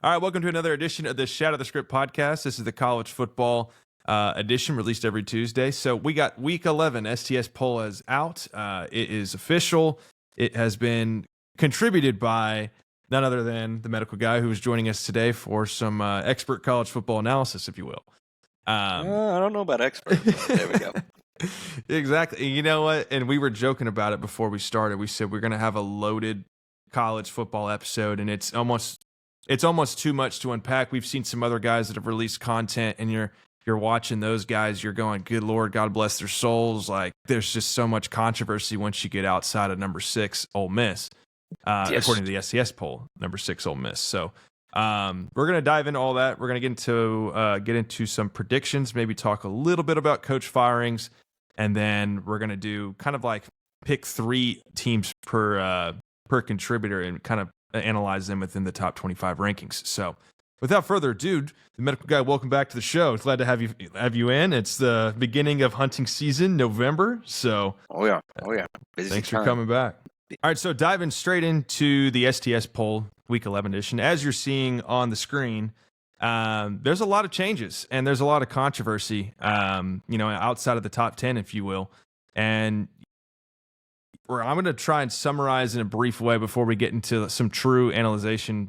All right, welcome to another edition of the Shadow the Script podcast. This is the college football edition, released every Tuesday. So we got Week 11. STS poll is out. It is official. It has been contributed by none other than the medical guy who is joining us today for some expert college football analysis, if you will. I don't know about expert. There we go. Exactly. You know what? And we were joking about it before we started. We said we're going to have a loaded college football episode, and it's almost too much to unpack. We've seen some other guys that have released content, and you're watching those guys, you're going, good Lord, God bless their souls. Like, there's just so much controversy once you get outside of number 6 Ole Miss, Yes. according to the SCS poll, number 6 Ole Miss. So we're going to dive into all that. We're going to get into some predictions, maybe talk a little bit about coach firings, and then we're going to do kind of like pick 3 teams per contributor and kind of analyze them within the top 25 rankings. So without further ado, the medical guy, welcome back to the show. Glad to have you in. It's the beginning of hunting season, November. So Oh yeah. Busy thanks time. for coming back. All right, so diving straight into the STS poll, Week 11 edition. As you're seeing on the screen, there's a lot of changes and there's a lot of controversy, outside of the top 10, if you will. And I'm going to try and summarize in a brief way before we get into some true analysis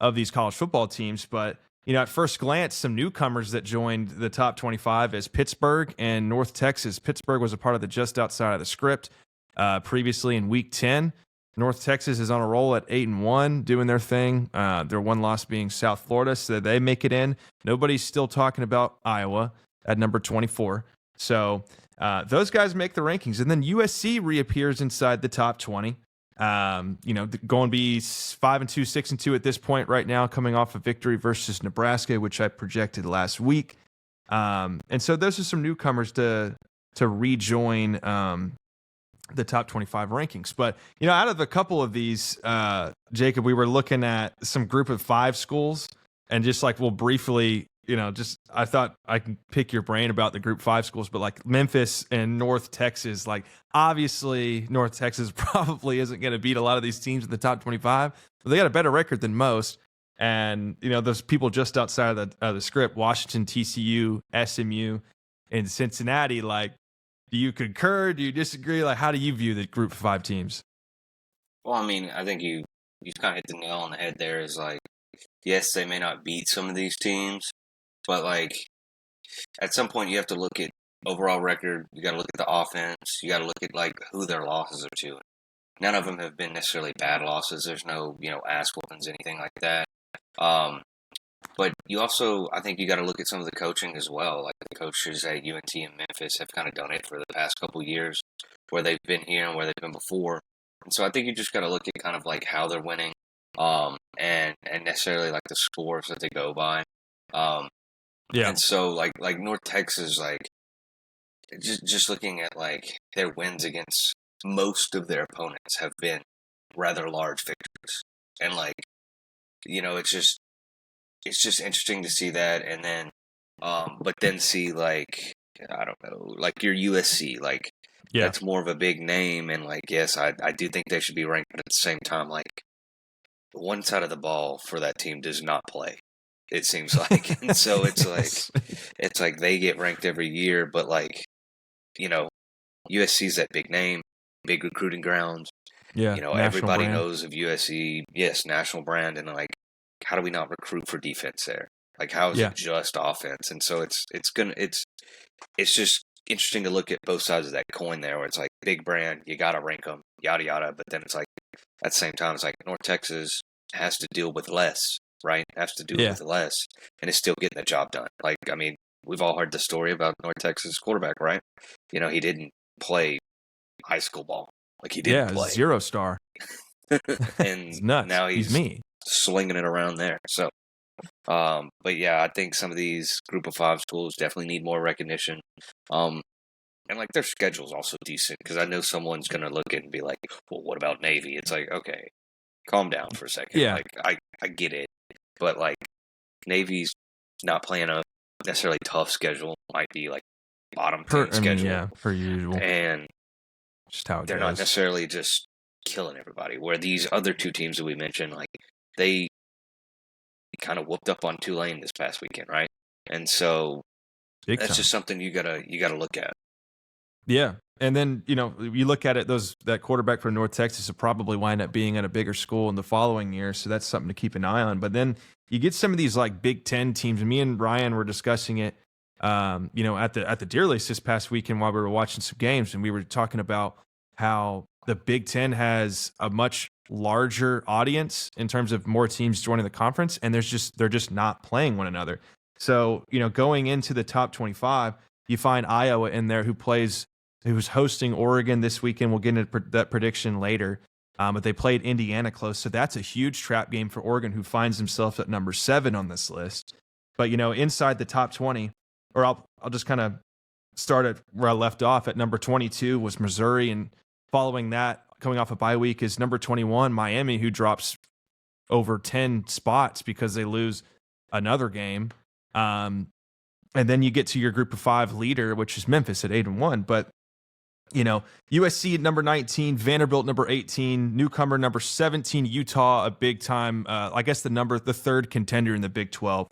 of these college football teams. But, at first glance, some newcomers that joined the top 25 is Pittsburgh and North Texas. Pittsburgh was a part of the just outside of the script previously in Week 10. North Texas is on a roll at 8-1, doing their thing. Their one loss being South Florida, so they make it in. Nobody's still talking about Iowa at number 24. So those guys make the rankings. And then USC reappears inside the top 20. Going to be 5-2, 6-2 at this point right now, coming off a victory versus Nebraska, which I projected last week. And so those are some newcomers to rejoin the top 25 rankings. But, out of a couple of these, Jacob, we were looking at some group of 5 schools, and just like we'll briefly, I thought I can pick your brain about the group 5 schools, but like Memphis and North Texas, like obviously North Texas probably isn't going to beat a lot of these teams in the top 25, but they got a better record than most. And, those people just outside of the script, Washington, TCU, SMU, and Cincinnati, like, do you concur? Do you disagree? Like, how do you view the group 5 teams? Well, I mean, I think you kind of hit the nail on the head there. Is like, yes, they may not beat some of these teams, but like at some point you have to look at overall record. You got to look at the offense. You got to look at like who their losses are to. None of them have been necessarily bad losses. There's no ass whoopings, anything like that. But you also, I think you got to look at some of the coaching as well. Like the coaches at UNT and Memphis have kind of done it for the past couple of years, where they've been here and where they've been before. And so I think you just got to look at kind of like how they're winning, and necessarily like the scores that they go by. Yeah. And so like North Texas, like just looking at like their wins against most of their opponents have been rather large victories, and like it's just interesting to see that. And then but then see like, I don't know, like your USC, like that's more of a big name, and like yes, I do think they should be ranked, but at the same time, like one side of the ball for that team does not play, it seems like. And so it's like they get ranked every year, but like USC's that big name, big recruiting grounds. Yeah, everybody brand. knows of USC. Yes, national brand, and like, how do we not recruit for defense there? Like, how is it just offense? And so it's just interesting to look at both sides of that coin there, where it's like big brand, you gotta rank them, yada yada. But then it's like at the same time, it's like North Texas has to deal with less, right? Has to deal with less, and is still getting the job done. Like, I mean, we've all heard the story about North Texas quarterback, right? He didn't play high school ball. Like, he didn't play. 0 star. And nuts. Now he's me slinging it around there. So, but yeah, I think some of these group of 5 schools definitely need more recognition. And like their schedule's also decent, because I know someone's going to look at it and be like, well, what about Navy? It's like, okay, calm down for a second. Yeah. Like, I get it, but like Navy's not playing a necessarily tough schedule. Might be like bottom 10 schedule. per usual. And just how they're not necessarily just killing everybody. Where these other 2 teams that we mentioned, like they kind of whooped up on Tulane this past weekend, right? And so Big that's time. just something you gotta look at. Yeah. And then, you look at it, that quarterback from North Texas will probably wind up being at a bigger school in the following year. So that's something to keep an eye on. But then you get some of these like Big Ten teams, and me and Ryan were discussing it, at the Deer List this past weekend while we were watching some games, and we were talking about how the Big Ten has a much larger audience in terms of more teams joining the conference, and they're just not playing one another. So, going into the top 25, you find Iowa in there who's hosting Oregon this weekend. We'll get into that prediction later. But they played Indiana close. So that's a huge trap game for Oregon, who finds himself at number 7 on this list. But, inside the top 20, or I'll just kind of start at where I left off. At number 22 was Missouri. And following that, coming off a bye week, is number 21, Miami, who drops over 10 spots because they lose another game. And then you get to your group of 5 leader, which is Memphis at 8-1. But, USC at number 19, Vanderbilt number 18, newcomer number 17, Utah, a big time, I guess the third contender in the Big 12.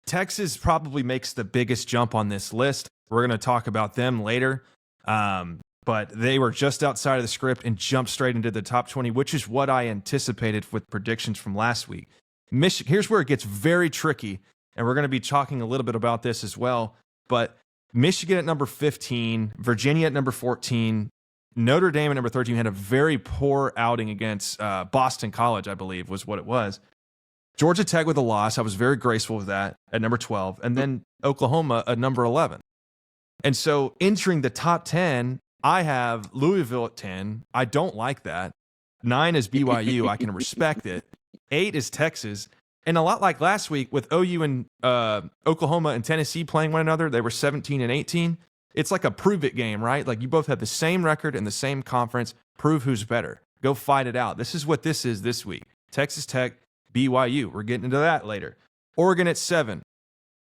Texas probably makes the biggest jump on this list. We're going to talk about them later. But they were just outside of the script and jumped straight into the top 20, which is what I anticipated with predictions from last week. Here's where it gets very tricky, and we're going to be talking a little bit about this as well. But Michigan at number 15, Virginia at number 14, Notre Dame at number 13 had a very poor outing against Boston College, I believe was what it was. Georgia Tech with a loss. I was very graceful with that at number 12. And then Oklahoma at number 11. And so entering the top 10, I have Louisville at 10. I don't like that. 9 is BYU. I can respect it. 8 is Texas. And a lot like last week with OU and Oklahoma and Tennessee playing one another, they were 17 and 18. It's like a prove it game, right? Like you both have the same record in the same conference. Prove who's better. Go fight it out. This is what this is this week. Texas Tech, BYU. We're getting into that later. Oregon at 7.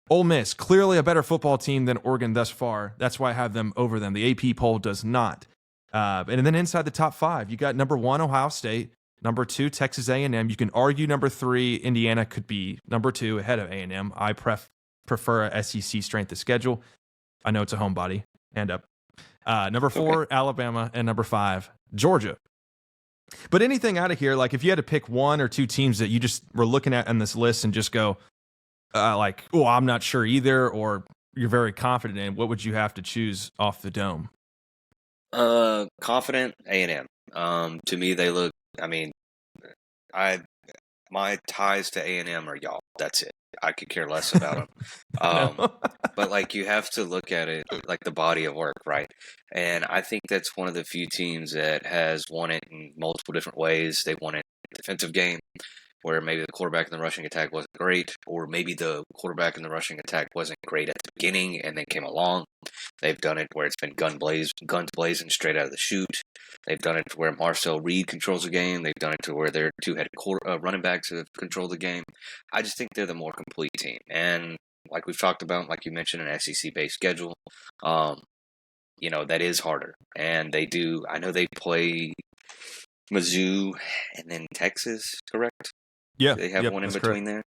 Ole Miss, clearly a better football team than Oregon thus far. That's why I have them over them. The AP poll does not. And then inside the top 5, you got number 1, Ohio State. Number 2, Texas A&M. You can argue number 3, Indiana could be number 2 ahead of A&M. I prefer a SEC strength of schedule. I know it's a homebody. Hand up. Number 4, okay. Alabama. And number 5, Georgia. But anything out of here, like if you had to pick 1 or 2 teams that you just were looking at on this list and just go, I'm not sure either, or you're very confident in, what would you have to choose off the dome? Confident A&M. To me, they look. I mean, my ties to A&M are y'all. That's it. I could care less about them. But like you have to look at it like the body of work, right? And I think that's one of the few teams that has won it in multiple different ways. They won it in the defensive game, where maybe the quarterback in the rushing attack wasn't great, or maybe the quarterback in the rushing attack wasn't great at the beginning and then came along. They've done it where it's been guns blazing straight out of the chute. They've done it to where Marcel Reed controls the game. They've done it to where their two-headed running backs have controlled the game. I just think they're the more complete team. And like we've talked about, like you mentioned, an SEC-based schedule, that is harder. And they do, I know they play Mizzou and then Texas, correct? Yeah. They have one in between there.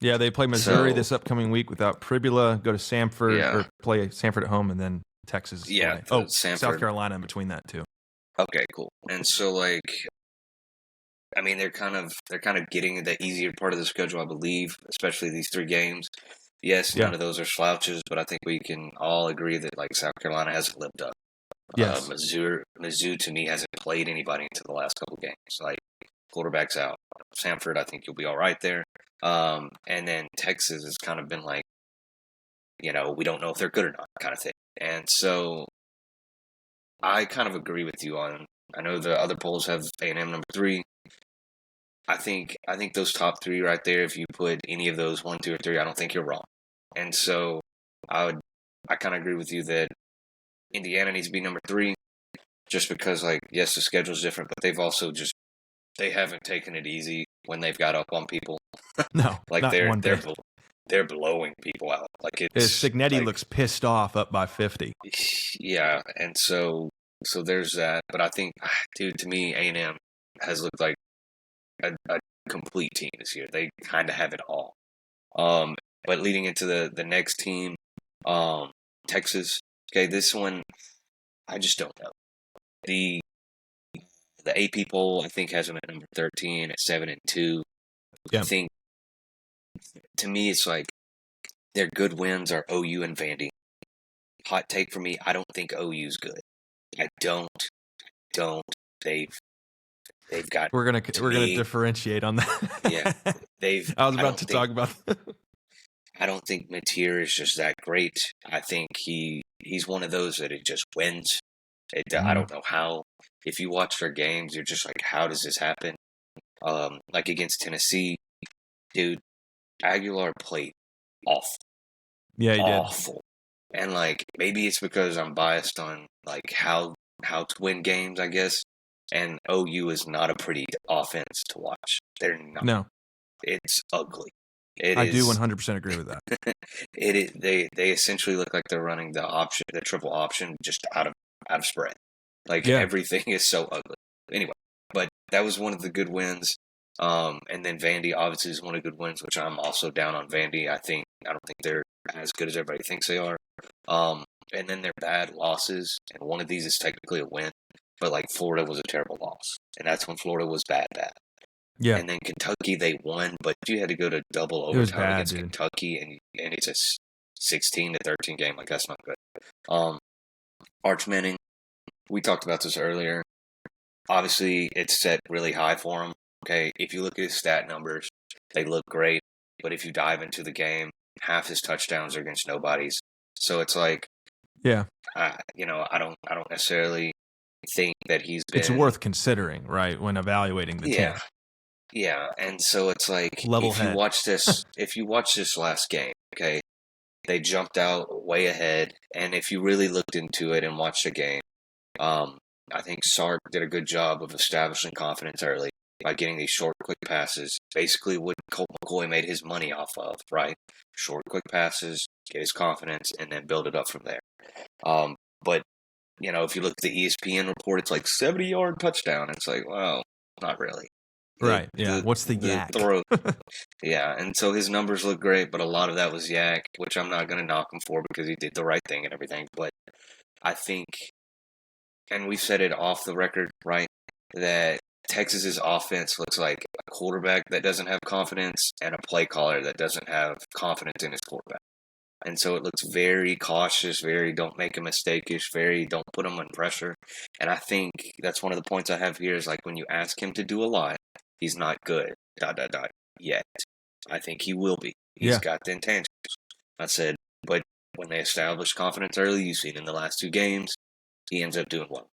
Yeah, they play Missouri this upcoming week without Pribula, go to Samford, or play Samford at home, and then Texas. Yeah. Samford. South Carolina in between that too. Okay, cool. And so they're kind of getting the easier part of the schedule, I believe, especially these 3 games. Yes, none of those are slouches, but I think we can all agree that South Carolina hasn't lived up. Yes. Mizzou to me hasn't played anybody into the last couple games. Quarterback's out. Samford, I think you'll be all right there. And then Texas has kind of been we don't know if they're good or not kind of thing. And so I kind of agree with you on, I know the other polls have A&M number 3. I think those top 3 right there, if you put any of those 1, 2, or 3, I don't think you're wrong. And so I kind of agree with you that Indiana needs to be number 3 just because, yes, the schedule's different, but they've also they haven't taken it easy when they've got up on people. No, they're blowing people out. Signetti looks pissed off up by 50. Yeah, and so there's that. But I think, dude, to me, A&M has looked like a complete team this year. They kind of have it all. But leading into the next team, Texas. Okay, this one I just don't know. The the AP poll I think has them at number 13 at 7-2. I Yeah. think to me it's like their good wins are OU and Vandy. Hot take for me, I don't think OU's good. I don't. They've got. We're gonna differentiate on that. Yeah, they've. I was about to talk about. I don't think Mateer is just that great. I think he's one of those that it just wins. I don't know how. If you watch their games, you're just like, how does this happen? Like against Tennessee, dude, Aguilar played awful. Yeah, he awful. And like maybe it's because I'm biased on like how to win games, I guess. And OU is not a pretty offense to watch. They're not. No, it's ugly. I do 100% agree with that. It is. They essentially look like they're running the triple option, just out of spread. Like everything is so ugly. Anyway, but that was one of the good wins. And then Vandy obviously is one of the good wins, which I'm also down on Vandy. I don't think they're as good as everybody thinks they are. And then their bad losses, and one of these is technically a win, but like Florida was a terrible loss, and that's when Florida was bad. Yeah. And then Kentucky, they won, but you had to go to double overtime against Kentucky, and it's a 16-13 game. Like, that's not good. Arch Manning, we talked about this earlier. Obviously, it's set really high for him. Okay, if you look at his stat numbers, they look great. But if you dive into the game, half his touchdowns are against nobodies. So it's like, yeah, I don't necessarily think that he's been. It's worth considering, right, when evaluating the team. Yeah, and so it's like if you watch this last game, okay, they jumped out way ahead, and if you really looked into it and watched the game, I think Sark did a good job of establishing confidence early by getting these short, quick passes. Basically, what Colt McCoy made his money off of, right? Short, quick passes, get his confidence, and then build it up from there. But if you look at the ESPN report, it's like 70-yard touchdown. It's like, well, not really. Right. Yeah. What's the yak? Throw. Yeah. And so his numbers look great, but a lot of that was yak, which I'm not going to knock him for because he did the right thing and everything. But I think, and we've said it off the record, right, that Texas's offense looks like a quarterback that doesn't have confidence and a play caller that doesn't have confidence in his quarterback. And so it looks very cautious, very don't make a mistake-ish, very don't put him under pressure. And I think that's one of the points I have here is like when you ask him to do a lot, he's not good, yet. I think he will be. He's got the intangibles. I said, but when they establish confidence early, you've seen in the last 2 games, he ends up doing well.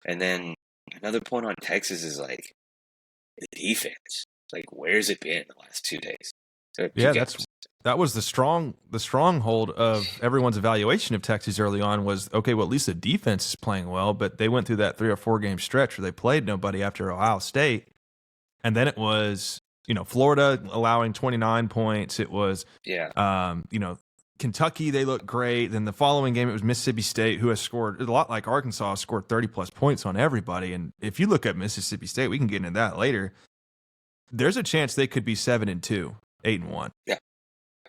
And then another point on Texas is like the defense. Like, where's it been the last 2 days? That was the stronghold of everyone's evaluation of Texas early on was, okay, well, at least the defense is playing well, but they went through that 3 or 4 game stretch where they played nobody after Ohio State. And then it was, Florida allowing 29 points. It was, Kentucky, they looked great. Then the following game, it was Mississippi State, who has scored a lot like Arkansas, scored 30-plus points on everybody. And if you look at Mississippi State, we can get into that later. There's a chance they could be 7-2, 8-1. Yeah.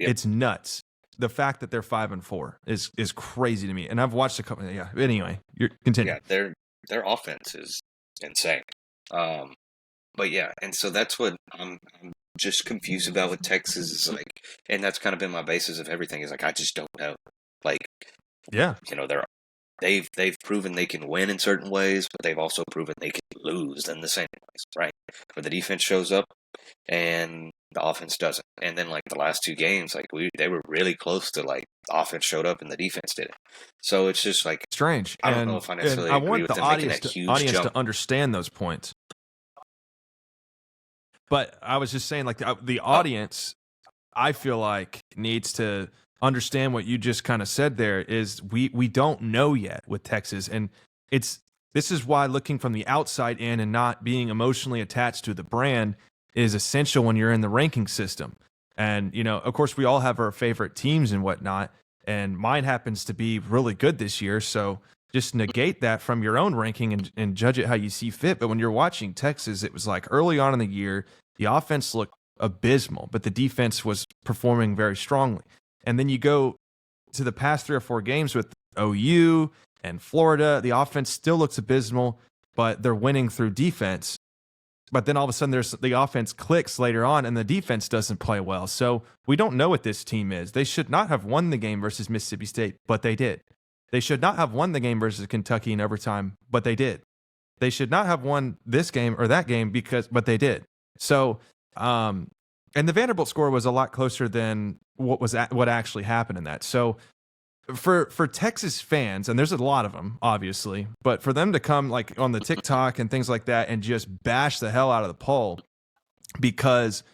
Yep. It's nuts. The fact that they're 5-4 is crazy to me. And I've watched a couple. Yeah. Anyway, you're continue. Yeah, their offense is insane. But yeah, and so that's what I'm just confused about with Texas is like, and that's kind of been my basis of everything is like I just don't know. Like, yeah, they've proven they can win in certain ways, but they've also proven they can lose in the same ways, right? Where the defense shows up and the offense doesn't. And then like the last 2 games, like they were really close to like the offense showed up and the defense didn't. So it's just like strange. I don't know if I necessarily agree with them making that huge jump. To understand those points. But I was just saying, like the audience, I feel like needs to understand what you just kind of said. There is we don't know yet with Texas, and this is why looking from the outside in and not being emotionally attached to the brand is essential when you're in the ranking system. And of course, we all have our favorite teams and whatnot, and mine happens to be really good this year. So just negate that from your own ranking and judge it how you see fit. But when you're watching Texas, it was like early on in the year, the offense looked abysmal, but the defense was performing very strongly. And then you go to the past 3 or 4 games with OU and Florida, the offense still looks abysmal, but they're winning through defense. But then all of a sudden, the offense clicks later on, and the defense doesn't play well. So we don't know what this team is. They should not have won the game versus Mississippi State, but they did. They should not have won the game versus Kentucky in overtime, but they did. They should not have won this game or that game but they did. So, and the Vanderbilt score was a lot closer than what actually happened in that. So, for Texas fans, and there's a lot of them, obviously, but for them to come like on the TikTok and things like that and just bash the hell out of the poll because,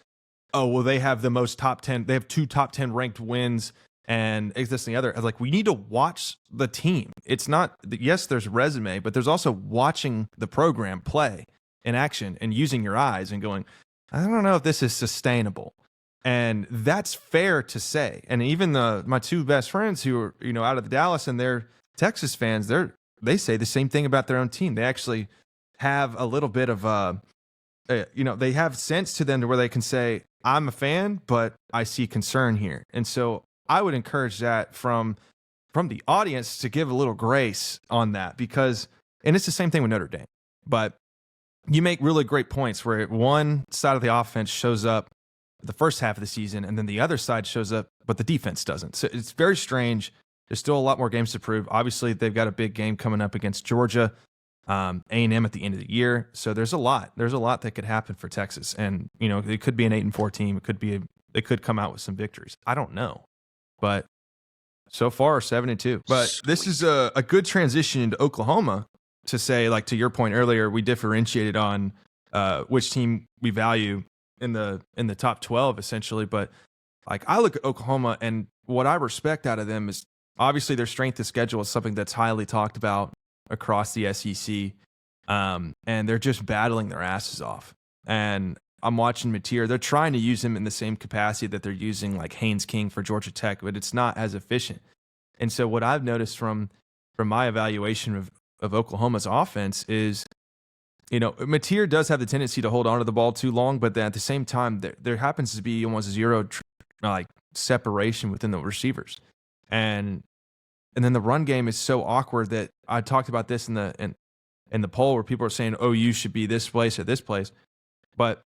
oh, well, they have the most top 10, they have 2 top 10 ranked wins and this and the other. I was like, we need to watch the team. It's not, yes, there's resume, but there's also watching the program play in action and using your eyes and going, I don't know if this is sustainable. And that's fair to say. And even my 2 best friends who are, out of the Dallas and they're Texas fans, they say the same thing about their own team. They actually have a little bit of, they have sense to them to where they can say, I'm a fan, but I see concern here. And so I would encourage that from the audience to give a little grace on that because, and it's the same thing with Notre Dame, but you make really great points where one side of the offense shows up the first half of the season, and then the other side shows up, but the defense doesn't. So it's very strange. There's still a lot more games to prove. Obviously, they've got a big game coming up against Georgia, A&M at the end of the year. So there's a lot. There's a lot that could happen for Texas, and it could be an 8-4 team. They could come out with some victories. I don't know, but so far 7-2. But this is a good transition into Oklahoma to say, like to your point earlier, we differentiated on which team we value in the top 12 essentially, but like I look at Oklahoma and what I respect out of them is obviously their strength of schedule is something that's highly talked about across the SEC, and they're just battling their asses off. And I'm watching Mateer; they're trying to use him in the same capacity that they're using like Haynes King for Georgia Tech, but it's not as efficient. And so what I've noticed from my evaluation of Oklahoma's offense is, Mateer does have the tendency to hold on to the ball too long, but then at the same time, there happens to be almost zero separation within the receivers, and then the run game is so awkward that I talked about this in the poll where people are saying, "Oh, you should be this place or this place," but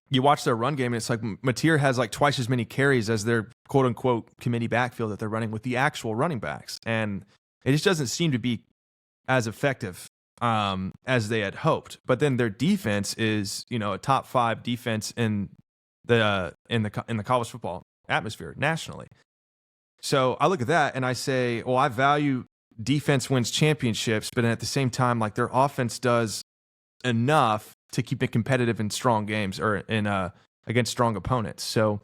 you watch their run game and it's like Mateer has like twice as many carries as their quote unquote committee backfield that they're running with the actual running backs, and it just doesn't seem to be as effective as they had hoped. But then their defense is, a top 5 defense in the college football atmosphere nationally. So I look at that and I say, well, I value defense wins championships, but at the same time, like their offense does enough to keep it competitive in strong games or against strong opponents. So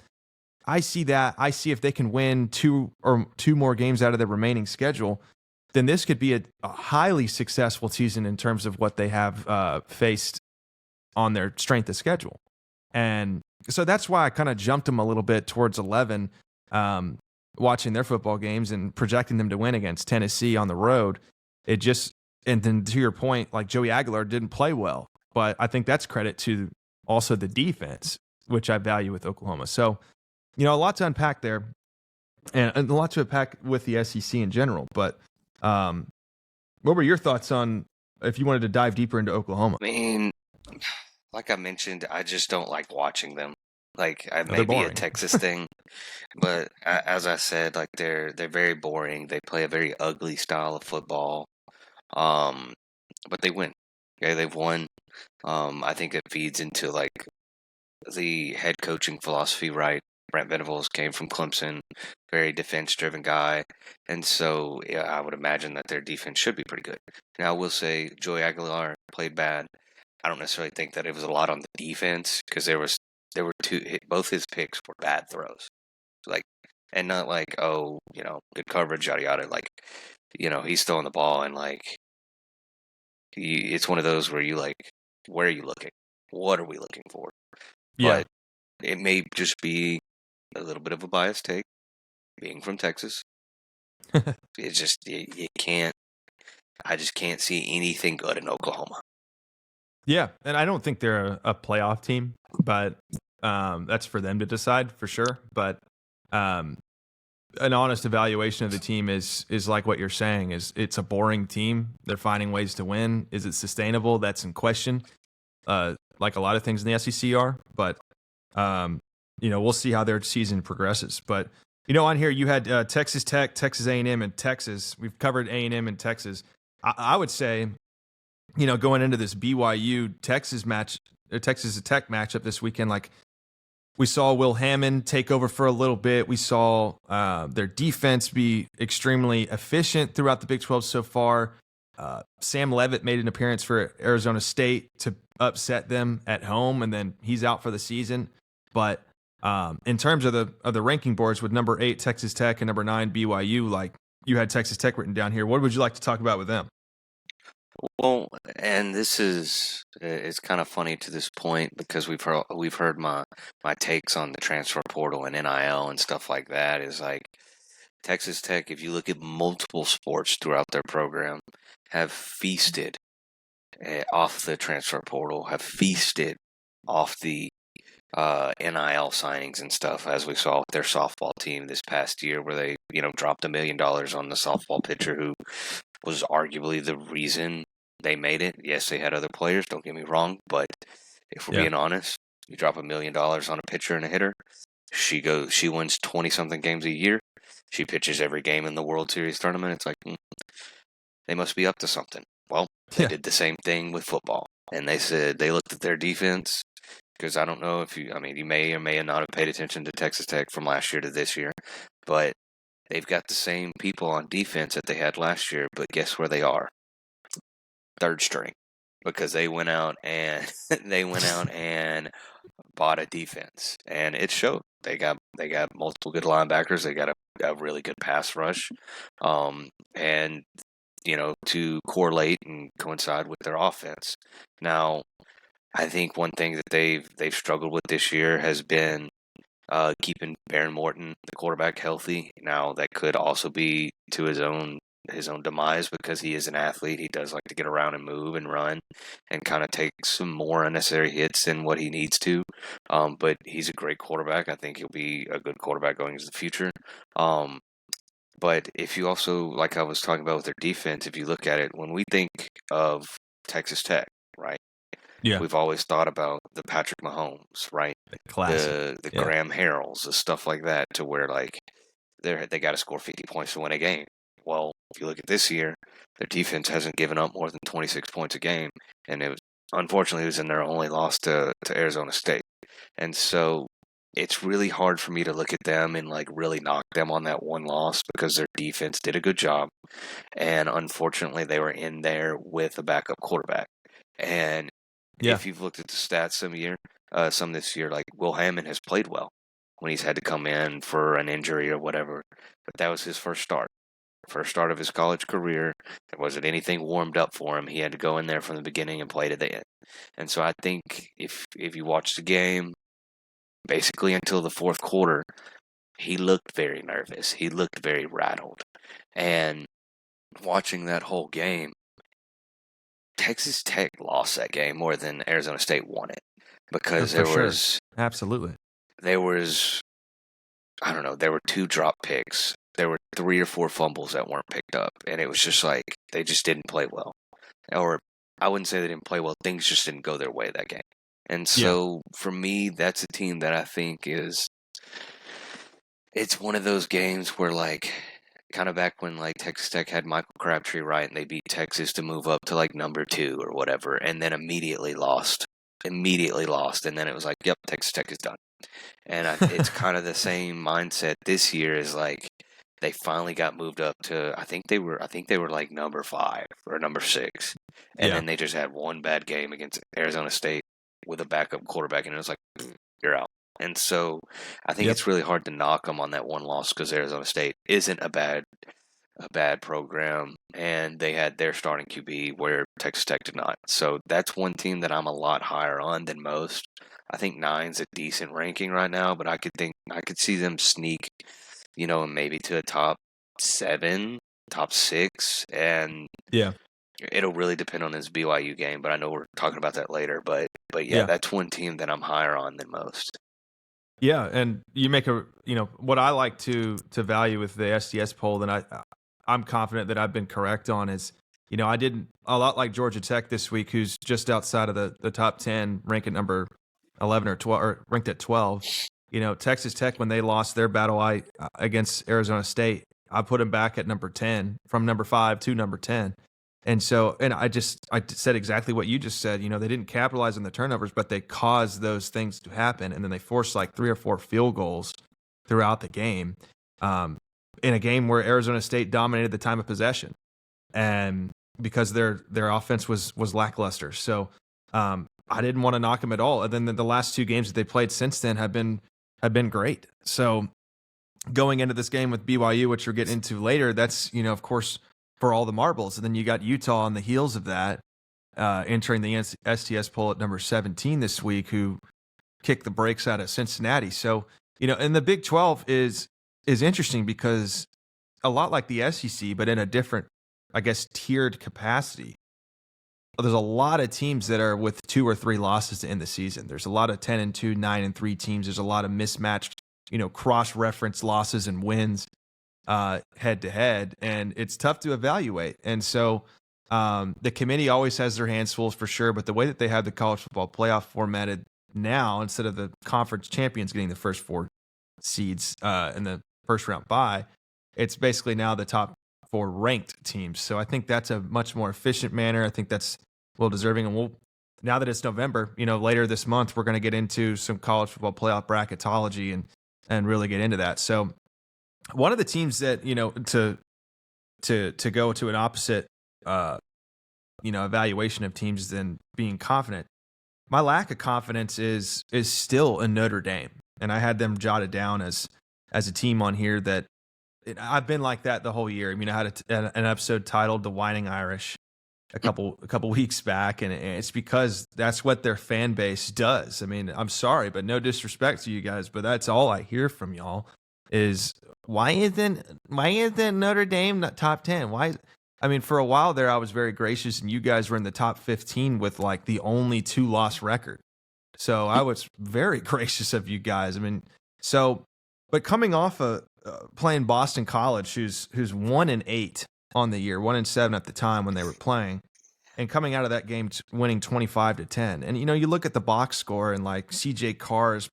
I see that. I see if they can win 2 more games out of their remaining schedule, then this could be a highly successful season in terms of what they have faced on their strength of schedule. And so that's why I kind of jumped them a little bit towards 11, watching their football games and projecting them to win against Tennessee on the road. And then to your point, like Joey Aguilar didn't play well, but I think that's credit to also the defense, which I value with Oklahoma. So, a lot to unpack there and a lot to unpack with the SEC in general, but what were your thoughts on if you wanted to dive deeper into Oklahoma? I mean, like I mentioned, I just don't like watching them. Like, it may They're be a boring. Texas thing, but as I said, like they're very boring. They play a very ugly style of football. But they win. Okay, they've won. I think it feeds into like the head coaching philosophy, right? Brent Venables came from Clemson, very defense-driven guy, and so I would imagine that their defense should be pretty good. Now, I will say Joey Aguilar played bad. I don't necessarily think that it was a lot on the defense because there were 2. Both his picks were bad throws, like, and not like good coverage, yada yada. Like, he's throwing the ball and like it's one of those where you like, where are you looking? What are we looking for? Yeah. But it may just be a little bit of a biased take, being from Texas. It's just you can't I just can't see anything good in Oklahoma. Yeah, and I don't think they're a playoff team, but that's for them to decide for sure. But um, an honest evaluation of the team is like what you're saying. Is it's a boring team. They're finding ways to win. Is it sustainable? That's in question. Like a lot of things in the SEC are, but we'll see how their season progresses. But on here you had Texas Tech, Texas A&M, and Texas. We've covered A&M and Texas. I would say, going into this BYU Texas Texas Tech matchup this weekend, like we saw Will Hammond take over for a little bit. We saw their defense be extremely efficient throughout the Big 12 so far. Sam Leavitt made an appearance for Arizona State to upset them at home, and then he's out for the season. But in terms of the ranking boards, with number 8 Texas Tech and number 9 BYU, like you had Texas Tech written down here. What would you like to talk about with them? Well, and it's kind of funny to this point because we've heard my takes on the transfer portal and NIL and stuff like that. Is like Texas Tech, if you look at multiple sports throughout their program, have feasted off the transfer portal, have feasted off the NIL signings and stuff, as we saw with their softball team this past year, where they dropped $1 million on the softball pitcher who was arguably the reason they made it. Yes, they had other players, don't get me wrong, but if we're being honest, you drop $1 million on a pitcher and a hitter, she wins 20 something games a year. She pitches every game in the World Series tournament. It's like they must be up to something. Well, they did the same thing with football, and they said they looked at their defense. Because I don't know if you may or may not have paid attention to Texas Tech from last year to this year, but they've got the same people on defense that they had last year, but guess where they are? Third string, because they went out and bought a defense, and it showed. They got multiple good linebackers. They got a really good pass rush, and to correlate and coincide with their offense. Now, I think one thing that they've struggled with this year has been keeping Baron Morton, the quarterback, healthy. Now that could also be to his own demise because he is an athlete. He does like to get around and move and run and kind of take some more unnecessary hits than what he needs to. But he's a great quarterback. I think he'll be a good quarterback going into the future. But if you also, like I was talking about with their defense, if you look at it, when we think of Texas Tech, right? Yeah. We've always thought about the Patrick Mahomes, right? Classic. The Graham Harrells, the stuff like that, to where like they got to score 50 points to win a game. Well, if you look at this year, their defense hasn't given up more than 26 points a game, and unfortunately it was in their only loss to Arizona State, and so it's really hard for me to look at them and like really knock them on that one loss because their defense did a good job, and unfortunately they were in there with a backup quarterback, and if you've looked at the stats some this year, like Will Hammond has played well when he's had to come in for an injury or whatever. But that was his first start of his college career. There wasn't anything warmed up for him. He had to go in there from the beginning and play to the end. And so I think if you watch the game, basically until the fourth quarter, he looked very nervous. He looked very rattled. And watching that whole game, Texas Tech lost that game more than Arizona State won it because absolutely there was I don't know, there were 2 drop picks, there were 3 or 4 fumbles that weren't picked up, and it was just like they just didn't play well, or I wouldn't say they didn't play well. Things just didn't go their way that game, and so for me, that's a team that I think it's one of those games where like kind of back when like Texas Tech had Michael Crabtree, right, and they beat Texas to move up to like number 2 or whatever, and then immediately lost, and then it was like, yep, Texas Tech is done. And it's kind of the same mindset this year. Is like they finally got moved up to I think they were like number 5 or number 6, and then they just had one bad game against Arizona State with a backup quarterback, and it was like you're out. And so I think it's really hard to knock them on that one loss because Arizona State isn't a bad program, and they had their starting QB where Texas Tech did not. So that's one team that I'm a lot higher on than most. I think 9's a decent ranking right now, but I could see them sneak, maybe to a top 7, top 6, and It'll really depend on this BYU game, but I know we're talking about that later. But yeah, Yeah. that's one team that I'm higher on than most. Yeah, and you make what I like to value with the SDS poll, and I'm confident that I've been correct on is, I didn't a lot like Georgia Tech this week, who's just outside of the top 10, ranked at number 11 or 12, or ranked at 12. Texas Tech, when they lost their battle against Arizona State, I put them back at number 10 from number 5 to number 10. And so, and I said exactly what you just said. They didn't capitalize on the turnovers, but they caused those things to happen. And then they forced like 3 or 4 field goals throughout the game, in a game where Arizona State dominated the time of possession, and because their offense was lackluster. So I didn't want to knock them at all. And then the last 2 games that they played since then have been great. So going into this game with BYU, which we're getting into later, that's, of course, for all the marbles. And then you got Utah on the heels of that, entering the STS poll at number 17 this week, who kicked the brakes out of Cincinnati. So, and the Big 12 is interesting because a lot like the SEC, but in a different, I guess, tiered capacity. There's a lot of teams that are with 2 or 3 losses to end the season. There's a lot of 10-2, 9-3 teams. There's a lot of mismatched, cross-reference losses and wins head to head, and it's tough to evaluate. And so the committee always has their hands full for sure, but the way that they have the college football playoff formatted now, instead of the conference champions getting the first 4 seeds in the first round bye, it's basically now the top 4 ranked teams. So I think that's a much more efficient manner. I think that's well deserving. And now that it's November, later this month, we're going to get into some college football playoff bracketology and really get into that. So one of the teams that, to go to an opposite, evaluation of teams than being confident, my lack of confidence is still in Notre Dame. And I had them jotted down as a team on here that I've been like that the whole year. I mean, I had an episode titled "The Whining Irish" a couple weeks back, and it's because that's what their fan base does. I mean, I'm sorry, but no disrespect to you guys, but that's all I hear from y'all is why isn't Notre Dame not top 10? I mean, for a while there, I was very gracious, and you guys were in the top 15 with like the only 2-loss record. So I was very gracious of you guys. I mean, but coming off of playing Boston College, who's 1-8 on the year, 1-7 at the time when they were playing, and coming out of that game winning 25-10. And you look at the box score, and like CJ Carr's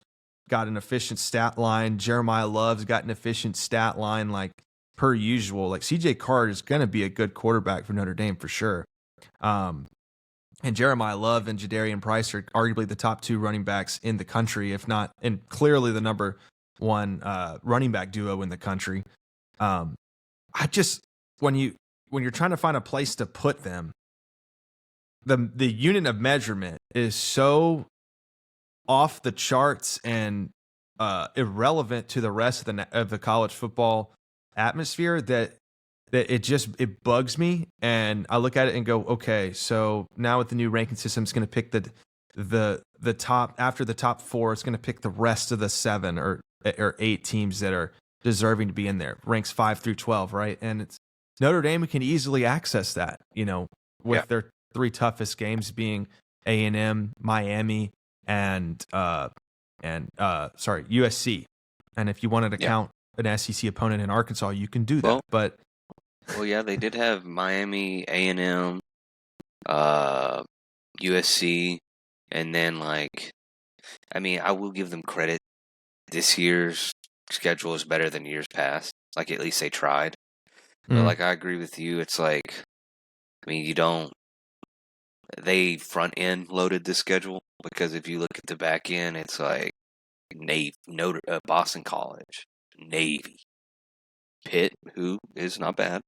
got an efficient stat line, Jeremiah Love's got an efficient stat line, like per usual. Like CJ Carr is going to be a good quarterback for Notre Dame for sure. And Jeremiah Love and Jadarian Price are arguably the top 2 running backs in the country, if not, and clearly the number 1 running back duo in the country. When you're trying to find a place to put them, the unit of measurement is so off the charts and irrelevant to the rest of the college football atmosphere that it bugs me. And I look at it and go, okay, so now with the new ranking system, it's going to pick the top, after the top 4, it's going to pick the rest of the 7 or 8 teams that are deserving to be in there, ranks 5 through 12, right? And it's Notre Dame can easily access that, with their 3 toughest games being A&M, Miami, and USC. And if you wanted to count an SEC opponent in Arkansas, you can do that. But yeah, they did have Miami, A&M, USC, and then I will give them credit. This year's schedule is better than years past. Like, at least they tried. But I agree with you. It's they front end loaded the schedule, because if you look at the back end, it's like Boston College, Navy, Pitt, who is not bad,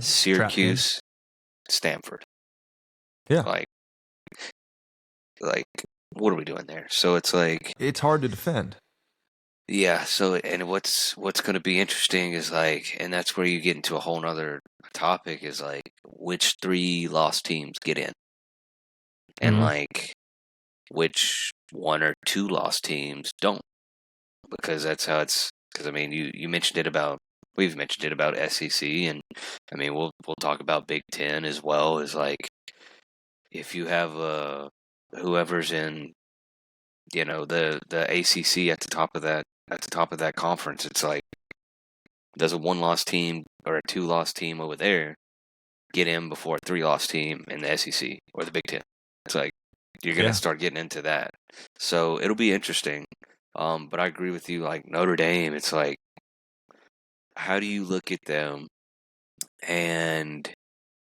Syracuse, Stanford. Yeah. Like, what are we doing there? So it's it's hard to defend. Yeah. So, and what's going to be interesting is and that's where you get into a whole nother topic, is which 3 lost teams get in, and which 1 or 2 lost teams don't, because that's how it's. Because you mentioned it about we've mentioned it about SEC, and I mean we'll talk about Big Ten as well. Is like if you have whoever's in the ACC at the top of that conference, it's like does a 1-loss team or a 2-loss team over there get in before a 3-loss team in the SEC or the Big Ten? It's like you're gonna start getting into that, so it'll be interesting. But I agree with you. Like Notre Dame, it's like how do you look at them and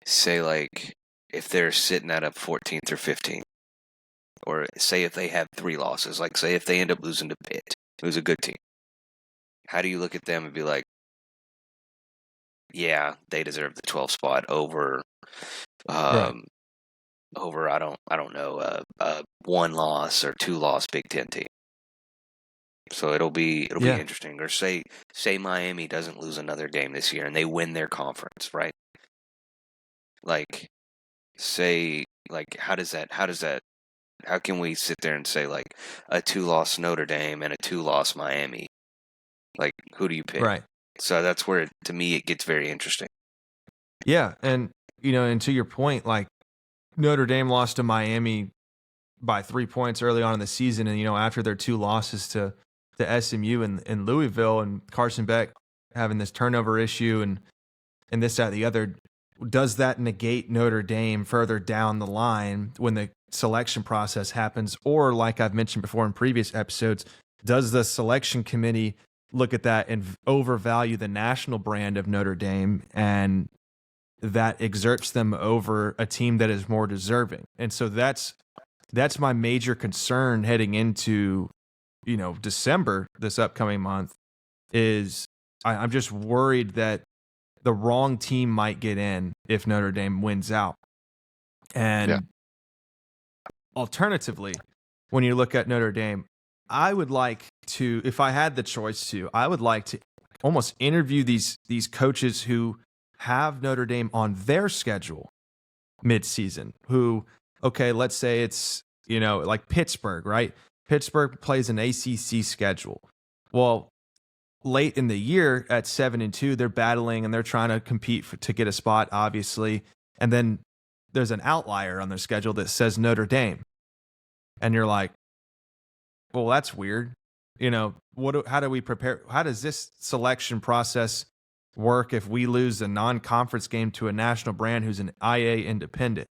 say like if they're sitting at a 14th or 15th, or say if they have 3 losses, like say if they end up losing to Pitt, who's a good team, how do you look at them and be like, yeah, they deserve the 12th spot over, Right. over I don't know, a 1-loss or 2-loss Big Ten team. So it'll be Yeah. interesting. Or say Miami doesn't lose another game this year and they win their conference, right? Like say like how can we sit there and say like a 2-loss Notre Dame and a 2-loss Miami? Like who do you pick? Right. So that's where to me it gets very interesting. Yeah. And, and to your point, like Notre Dame lost to Miami by 3 points early on in the season. And, after their 2 losses to SMU and Louisville, and Carson Beck having this turnover issue and this, that, the other, does that negate Notre Dame further down the line when the selection process happens? Or like I've mentioned before in previous episodes, does the selection committee look at that and overvalue the national brand of Notre Dame, and that exerts them over a team that is more deserving? And so that's my major concern heading into, December, this upcoming month, is I'm just worried that the wrong team might get in if Notre Dame wins out. And alternatively, when you look at Notre Dame, I would like to, if I had the choice to, I would like to almost interview these coaches who have Notre Dame on their schedule mid-season, who, okay, let's say it's, like Pittsburgh, right? Pittsburgh plays an ACC schedule. Well, late in the year at 7-2, they're battling and they're trying to compete to get a spot, obviously. And then there's an outlier on their schedule that says Notre Dame. And you're like, well, that's weird. How do we prepare? How does this selection process work if we lose a non-conference game to a national brand who's an IA independent?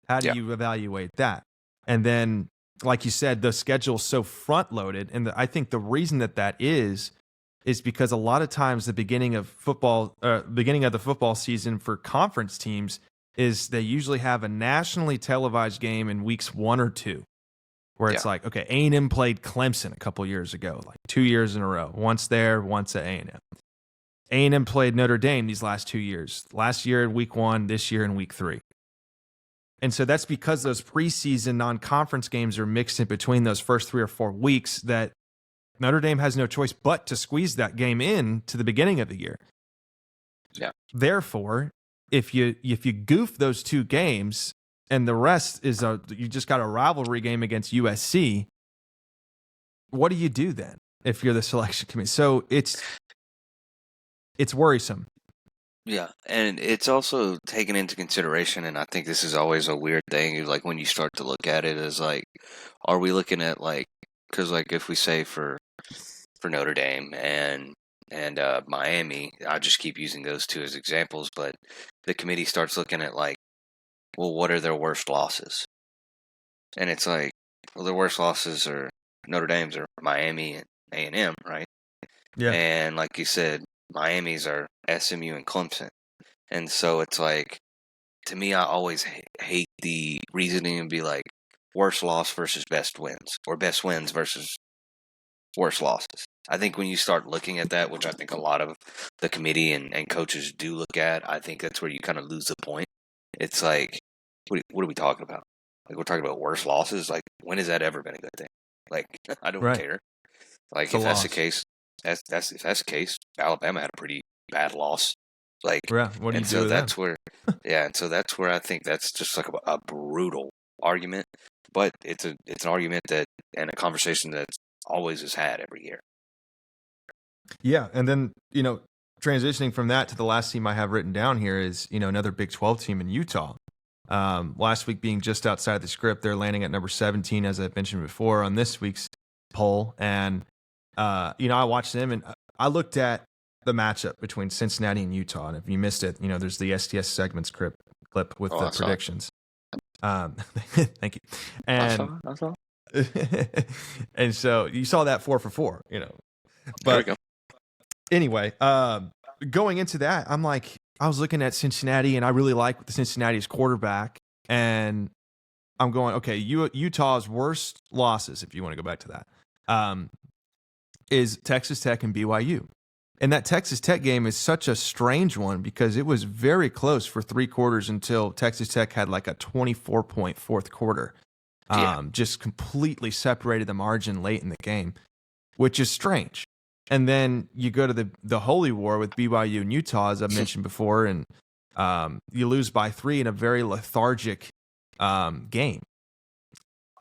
How do you evaluate that? And then, like you said, the schedule's so front-loaded. And I think the reason that is because a lot of times the beginning of the football season for conference teams is they usually have a nationally televised game in weeks 1 or 2, where it's like, okay, A&M played Clemson a couple years ago, like 2 years in a row, once there, once at A&M. A&M played Notre Dame these last 2 years, last year in week 1, this year in week 3. And so that's because those preseason non-conference games are mixed in between those first 3 or 4 weeks, that Notre Dame has no choice but to squeeze that game in to the beginning of the year. Yeah. Therefore, if you goof those 2 games and the rest is you just got a rivalry game against USC, what do you do then if you're the selection committee? So it's worrisome. Yeah, and it's also taken into consideration, and I think this is always a weird thing, like when you start to look at it as like, are we looking at like, because like if we say for Notre Dame and Miami, I'll just keep using those 2 as examples, but the committee starts looking at like, well, what are their worst losses? And it's like, well, their worst losses are Notre Dame's or Miami and A&M, right? Yeah. And like you said, Miami's are SMU and Clemson. And so it's like, to me, I always hate the reasoning and be like, worst loss versus best wins, or best wins versus worst losses. I think when you start looking at that, which I think a lot of the committee and coaches do look at, I think that's where you kind of lose the point. It's like, what are we talking about? Like, we're talking about worst losses? Like, when has that ever been a good thing? Like, I don't care. Like, it's if that's the case, if that's the case, Alabama had a pretty bad loss. Like, yeah, what do you do with that's that? where, and so that's where I think that's just like a brutal argument, but it's an argument that and a conversation that always is had every year. Yeah, and then transitioning from that to the last team I have written down here is, another Big 12 team in Utah. Last week being just outside the script, they're landing at number 17, as I mentioned before, on this week's poll. And, I watched them and I looked at the matchup between Cincinnati and Utah. And if you missed it, there's the STS segments clip with the predictions. Thank you. And I saw. and so you saw that 4 for 4, But There we go. Anyway, going into that, I was looking at Cincinnati, and I really like the Cincinnati's quarterback, and I'm going, okay, Utah's worst losses, if you want to go back to that, is Texas Tech and BYU. And that Texas Tech game is such a strange one because it was very close for 3 quarters until Texas Tech had like a 24-point fourth quarter. Just completely separated the margin late in the game, which is strange. And then you go to the Holy War with BYU and Utah, as I've mentioned before, and you lose by 3 in a very lethargic game.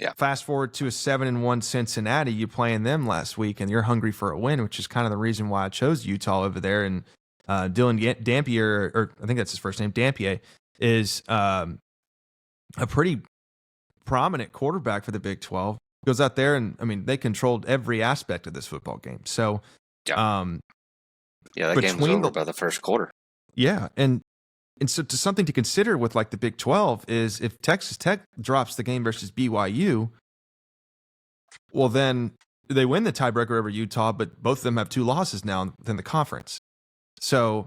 Yeah. Fast forward to a 7-1 Cincinnati, you playing them last week, and you're hungry for a win, which is kind of the reason why I chose Utah over there. And Dylan Dampier, or I think that's his first name, Dampier, is a pretty prominent quarterback for the Big 12. Goes out there and, they controlled every aspect of this football game. So, that game was over by the first quarter. Yeah, and so to something to consider with like the Big 12 is if Texas Tech drops the game versus BYU, well then they win the tiebreaker over Utah, but both of them have 2 losses now within the conference. So,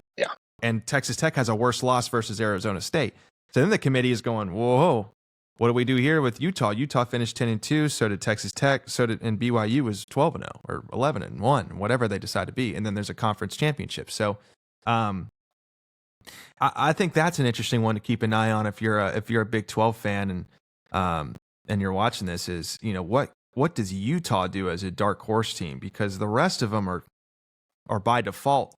and Texas Tech has a worse loss versus Arizona State. So then the committee is going, whoa. What do we do here with Utah? Utah finished 10-2, so did Texas Tech, and BYU was 12-0 or 11-1, whatever they decide to be. And then there's a conference championship. So, I think that's an interesting one to keep an eye on if you're a Big 12 fan and you're watching this. Is what does Utah do as a dark horse team? Because the rest of them are by default,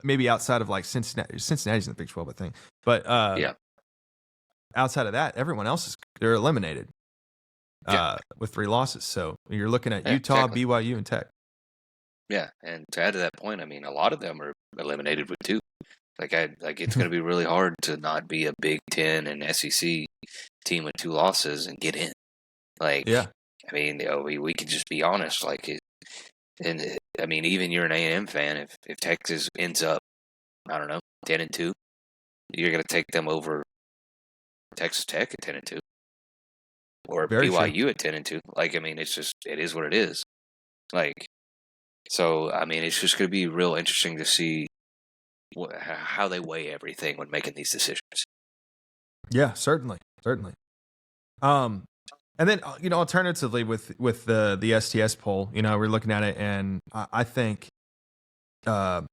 maybe outside of like Cincinnati. Cincinnati's in the Big 12, I think, but outside of that, everyone else they're eliminated with 3 losses. So you're looking at Utah, exactly. BYU, and Tech. Yeah, and to add to that point, a lot of them are eliminated with 2. It's going to be really hard to not be a Big 10 and SEC team with 2 losses and get in. We could just be honest. Even you're an A&M fan. If Texas ends up, 10-2, you're going to take them over Texas Tech at 10-2, or Very BYU true. at 10-2. It's just, it is what it is. It's just going to be real interesting to see how they weigh everything when making these decisions. Yeah, certainly. And then alternatively with the STS poll, we're looking at it, and I think some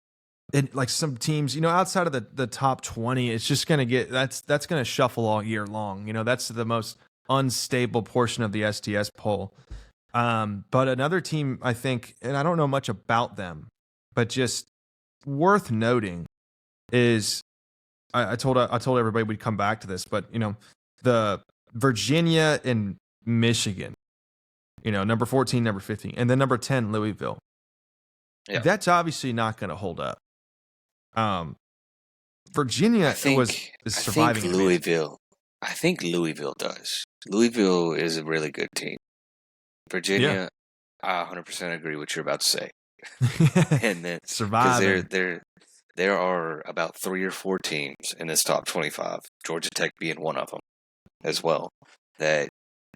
teams, outside of the top 20, it's just going to get that's going to shuffle all year long. That's the most unstable portion of the STS poll. But another team, I think, and I don't know much about them, but just worth noting is I told everybody we'd come back to this, but the Virginia and Michigan, number 14, number 15, and then number 10 Louisville. Yeah. That's obviously not going to hold up. Virginia is surviving. I think Louisville does. Louisville is a really good team. Virginia, I 100% agree with what you're about to say. And then surviving. Because there are about 3 or 4 teams in this top 25, Georgia Tech being one of them as well, that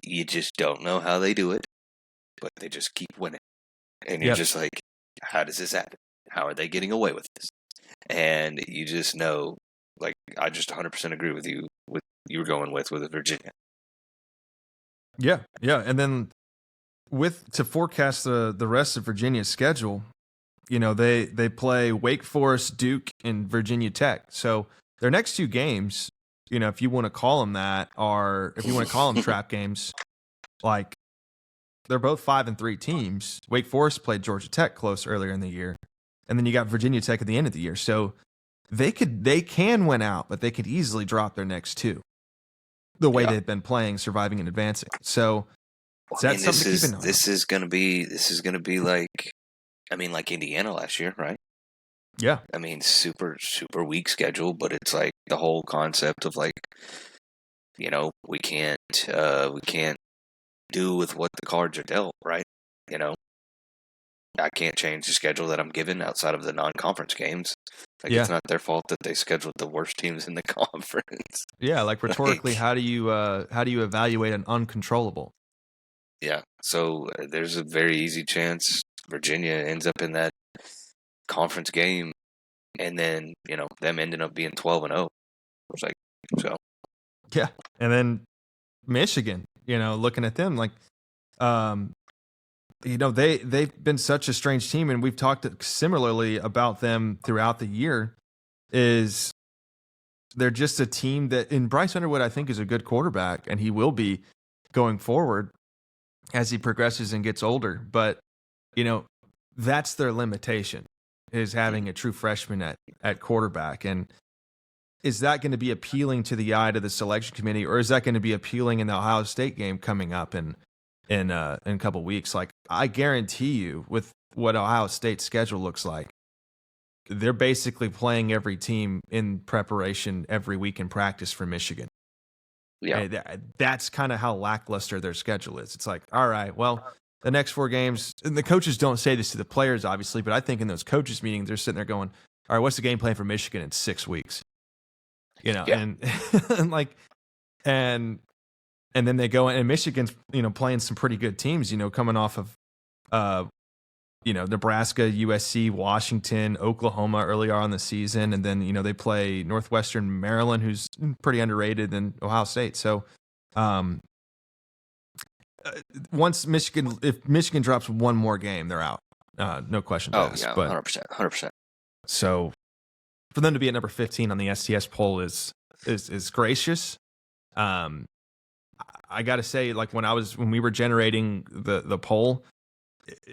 you just don't know how they do it, but they just keep winning. And you're just like, how does this happen? How are they getting away with this? And you just know, I just 100% agree with you were going with Virginia. Yeah. And then to forecast the rest of Virginia's schedule, they play Wake Forest, Duke, and Virginia Tech. So their next 2 games, if you want to call them that, or if you want to call them trap games, they're both 5-3 teams. Wake Forest played Georgia Tech close earlier in the year, and then you got Virginia Tech at the end of the year. So they can win out, but they could easily drop their next 2. The way they've been playing, surviving and advancing. So that's something to keep in mind. This is going to be like Indiana last year, right? Yeah. I mean, super, super weak schedule, but it's like the whole concept of like, we can't do with what the cards are dealt, right? You know, I can't change the schedule that I'm given outside of the non-conference games. Like, Yeah. it's not their fault that they scheduled the worst teams in the conference. Yeah. Like rhetorically, Like, how do you evaluate an uncontrollable? yeah. So there's a very easy chance Virginia ends up in that conference game, and then them ending up being 12-0. It's like, so Yeah. And then Michigan, looking at them like, um, they've been such a strange team, and we've talked similarly about them throughout the year. Is they're just a team that, and Bryce Underwood, I think, is a good quarterback, and he will be going forward as he progresses and gets older. But that's their limitation, is having a true freshman at quarterback. And is that going to be appealing to the eye to the selection committee, or is that going to be appealing in the Ohio State game coming up in a couple weeks? Like, I guarantee you, with what Ohio State's schedule looks like, they're basically playing every team in preparation every week in practice for Michigan. yeah, That's kind of how lackluster their schedule is. It's like, all right, well, the next 4 games, and the coaches don't say this to the players, obviously, but I think in those coaches meetings, they're sitting there going, all right, what's the game plan for Michigan in 6 weeks? yeah, And and like, and then they go in, and Michigan's, playing some pretty good teams, coming off of, Nebraska, USC, Washington, Oklahoma earlier on in the season. And then, they play Northwestern Maryland, who's pretty underrated, and Ohio State. So, if Michigan drops one more game, they're out. No questions oh asked. yeah, But 100%. so for them to be at number 15 on the STS poll is gracious. I got to say, like, when we were generating the poll,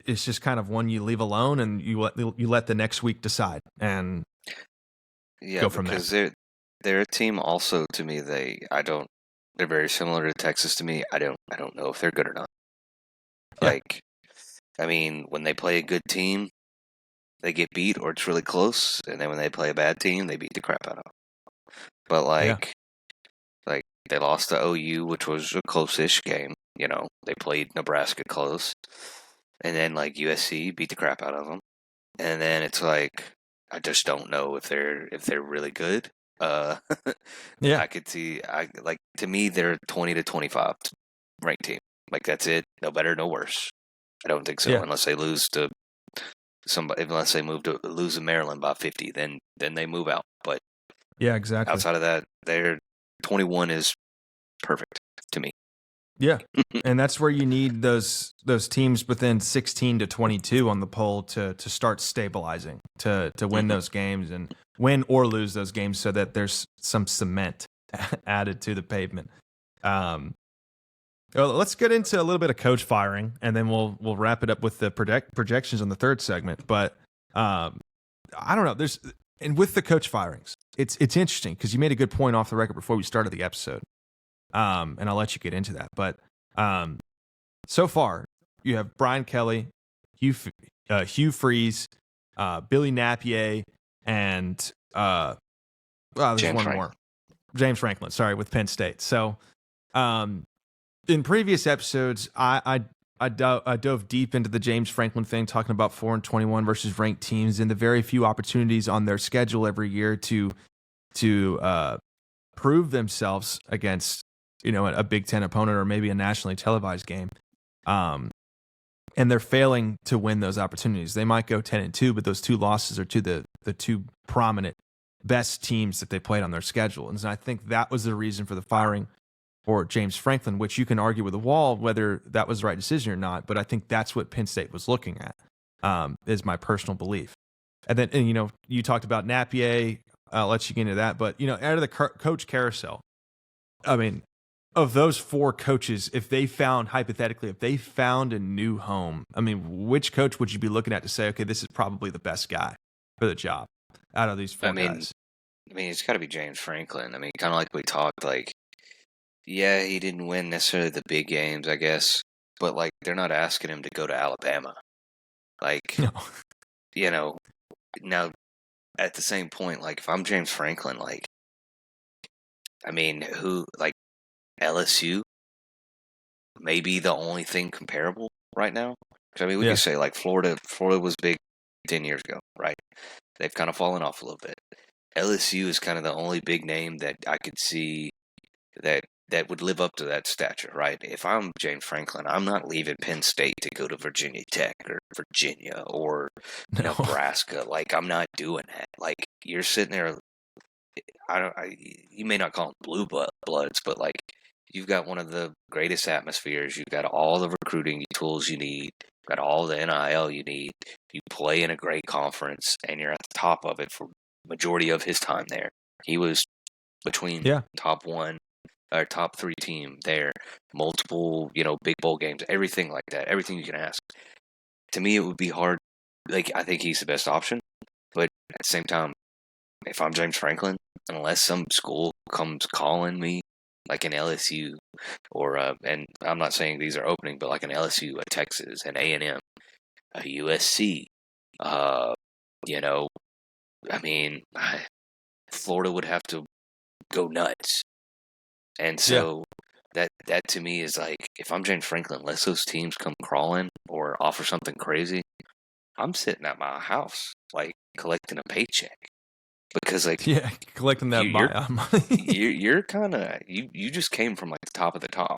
it's just kind of one you leave alone, and you let the next week decide and Yeah, go from there. because they're a team also to me. They're very similar to Texas to me. I don't know if they're good or not. Yeah. Like, I mean, when they play a good team, they get beat or it's really close, and then when they play a bad team, they beat the crap out of them. But Yeah. like they lost to OU, which was a close-ish game. They played Nebraska close, and then like USC beat the crap out of them, and then it's like I just don't know if they're really good. Yeah. I could see. To me, they're 20 to 25 ranked team. Like, that's it. No better, no worse. I don't think so, Yeah. unless they lose to somebody. Unless they lose to Maryland by 50, then they move out. But Yeah, exactly. outside of that, they're 21 is perfect to me. Yeah. And that's where you need those teams within 16 to 22 on the poll to start stabilizing, to win those games, and win or lose those games, so that there's some cement added to the pavement. Well, let's get into a little bit of coach firing, and then we'll wrap it up with the projections on the third segment. But I don't know. And with the coach firings, it's interesting, because you made a good point off the record before we started the episode. And I'll let you get into that. But so far, you have Brian Kelly, Hugh Freeze, Billy Napier, and there's James one Franklin. more. James Franklin, sorry, with Penn State. So in previous episodes, I dove deep into the James Franklin thing, talking about 4-21 versus ranked teams, and the very few opportunities on their schedule every year to prove themselves against a Big Ten opponent, or maybe a nationally televised game. And they're failing to win those opportunities. They might go 10-2, but those 2 losses are to the 2 prominent best teams that they played on their schedule. And so I think that was the reason for the firing for James Franklin, which you can argue with a wall whether that was the right decision or not. But I think that's what Penn State was looking at, is my personal belief. And then, you talked about Napier. I'll let you get into that. But, out of the coach carousel, I mean, of those 4 coaches, if they found a new home, I mean, which coach would you be looking at to say, okay, this is probably the best guy for the job out of these 4 guys? I mean, it's got to be James Franklin. I mean, kind of like we talked, like, yeah, he didn't win necessarily the big games, I guess, but like, they're not asking him to go to Alabama. Like, No. now at the same point, like if I'm James Franklin, like I mean, who like LSU may be the only thing comparable right now. 'Cause, I mean, we Yeah. could say like Florida was big 10 years ago, right? They've kind of fallen off a little bit. LSU is kind of the only big name that I could see that would live up to that stature, right? If I'm James Franklin, I'm not leaving Penn State to go to Virginia Tech or Virginia or No. Nebraska. Like I'm not doing that. Like you're sitting there. You may not call them bloods, but like you've got one of the greatest atmospheres. You've got all the recruiting tools you need. You've got all the NIL you need. You play in a great conference, and you're at the top of it for majority of his time there. He was between Yeah. top one or top three team there, multiple, big bowl games, everything like that, everything you can ask. To me, it would be hard. Like, I think he's the best option, but at the same time, if I'm James Franklin, unless some school comes calling me, like an LSU, or and I'm not saying these are opening, but like an LSU, a Texas, an A&M, a USC, uh, you know, I mean, Florida would have to go nuts. And so that to me is like, if I'm James Franklin, unless those teams come crawling or offer something crazy, I'm sitting at my house like collecting a paycheck because like Yeah. Collecting that you're buyout money. you're kind of you just came from like the top of the top.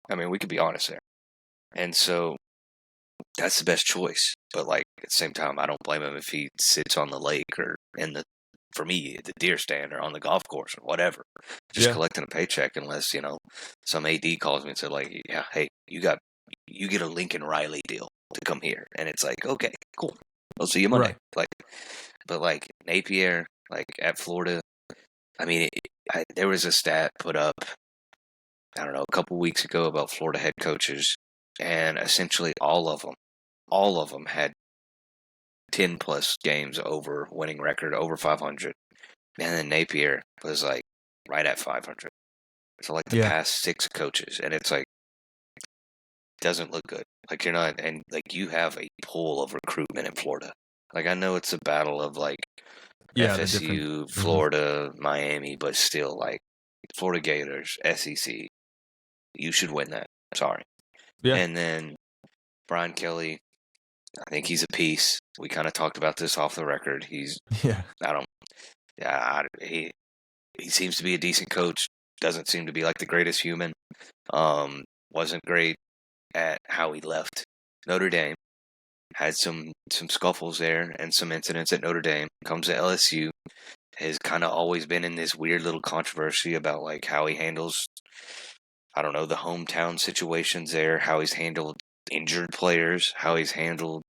I mean, we could be honest there, and so that's the best choice. But like at the same time, I don't blame him if he sits on the lake or in the, for me, the deer stand or on the golf course or whatever, just Yeah. collecting a paycheck. Unless some AD calls me and said like, yeah, hey, you get a Lincoln Riley deal to come here, and it's like, okay, cool, I'll see you Monday. Right. Like, but like Napier, like at Florida, I mean, there was a stat put up, I don't know, a couple weeks ago about Florida head coaches, and essentially all of them had 10 plus games over winning record, over 500. And then Napier was like right at 500. So like the Yeah. past 6 coaches, and it's like, doesn't look good. Like you're not, and like you have a pool of recruitment in Florida. Like I know it's a battle of like Yeah. The different. FSU, Florida, Miami, but still like Florida Gators, SEC. You should win that. Sorry. Yeah. And then Brian Kelly, I think he's a piece. We kind of talked about this off the record. Yeah. I don't, yeah, he seems to be a decent coach. Doesn't seem to be like the greatest human. Wasn't great at how he left Notre Dame. Had some scuffles there and some incidents at Notre Dame. Comes to LSU. Has kind of always been in this weird little controversy about like how he handles, I don't know, the hometown situations there, how he's handled injured players, how he's handled,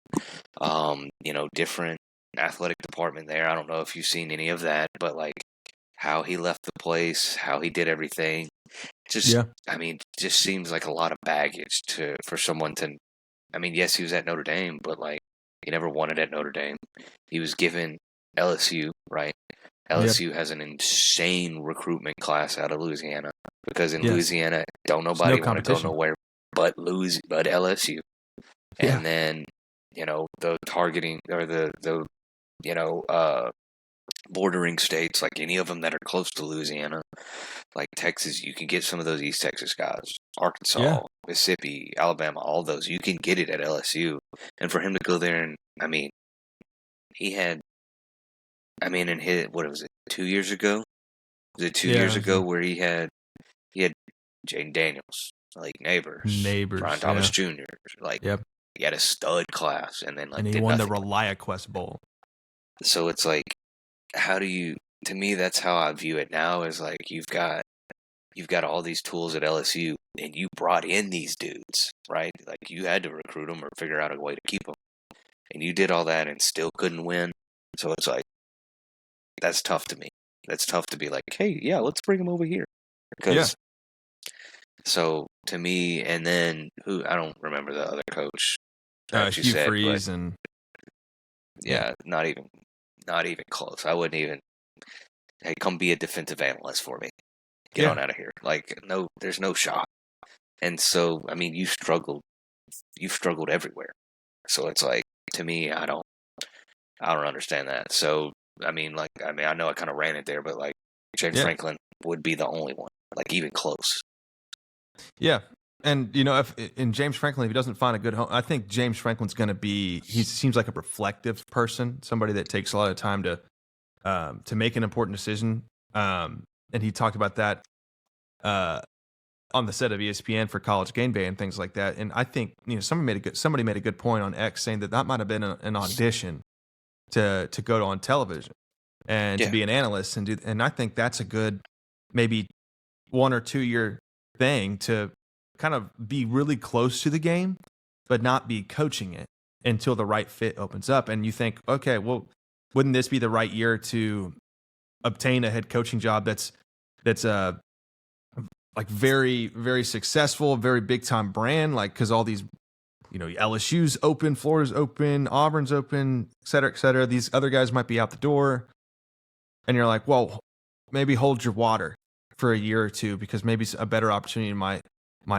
different athletic department there. I don't know if you've seen any of that, but like how he left the place, how he did everything. Just, Yeah. I mean, just seems like a lot of baggage for someone to. I mean, yes, he was at Notre Dame, but like he never won it at Notre Dame. He was given LSU, right? LSU has an insane recruitment class out of Louisiana because in Louisiana, don't nobody want to go nowhere but LSU. Yeah. And then, the targeting or the bordering states, like any of them that are close to Louisiana, like Texas, you can get some of those East Texas guys. Arkansas, Mississippi, Alabama, all those, you can get it at LSU. And for him to go there and, I mean, and hit, what was it, 2 years ago? Was it 2 years ago where he had Jaden Daniels, like Neighbors, Brian Thomas Jr., like he had a stud class, and then like and he won the ReliaQuest Bowl. So it's like, how do you? To me, that's how I view it now. Is like you've got all these tools at LSU, and you brought in these dudes, right? Like you had to recruit them or figure out a way to keep them, and you did all that and still couldn't win. So it's like that's tough to me. That's tough to be like, hey, yeah, let's bring him over here. Because so to me, and then I don't remember the other coach that you Hugh said, Freeze but and not even close. I wouldn't even. Hey, come be a defensive analyst for me. Get on out of here. Like, no, there's no shot. And so, I mean, you've struggled everywhere. So it's like, to me, I don't understand that. So I mean, I know I kind of ran it there, but like James Yeah. Franklin would be the only one, like even close. Yeah. And, if in James Franklin, if he doesn't find a good home, I think James Franklin's going to he seems like a reflective person, somebody that takes a lot of time to make an important decision. And he talked about that uh, on the set of ESPN for College Game Day and things like that. And I think, somebody made a good point on X saying that might have been an audition to go on television and to Yeah, be an analyst and I think that's a good maybe 1 or 2 year thing to kind of be really close to the game, but not be coaching it until the right fit opens up. And you think, okay, well, wouldn't this be the right year to obtain a head coaching job that's like very, very successful, very big time brand, like because all these, LSU's open, Florida's open, Auburn's open, et cetera, et cetera. These other guys might be out the door. And you're like, well, maybe hold your water for a year or two because maybe a better opportunity might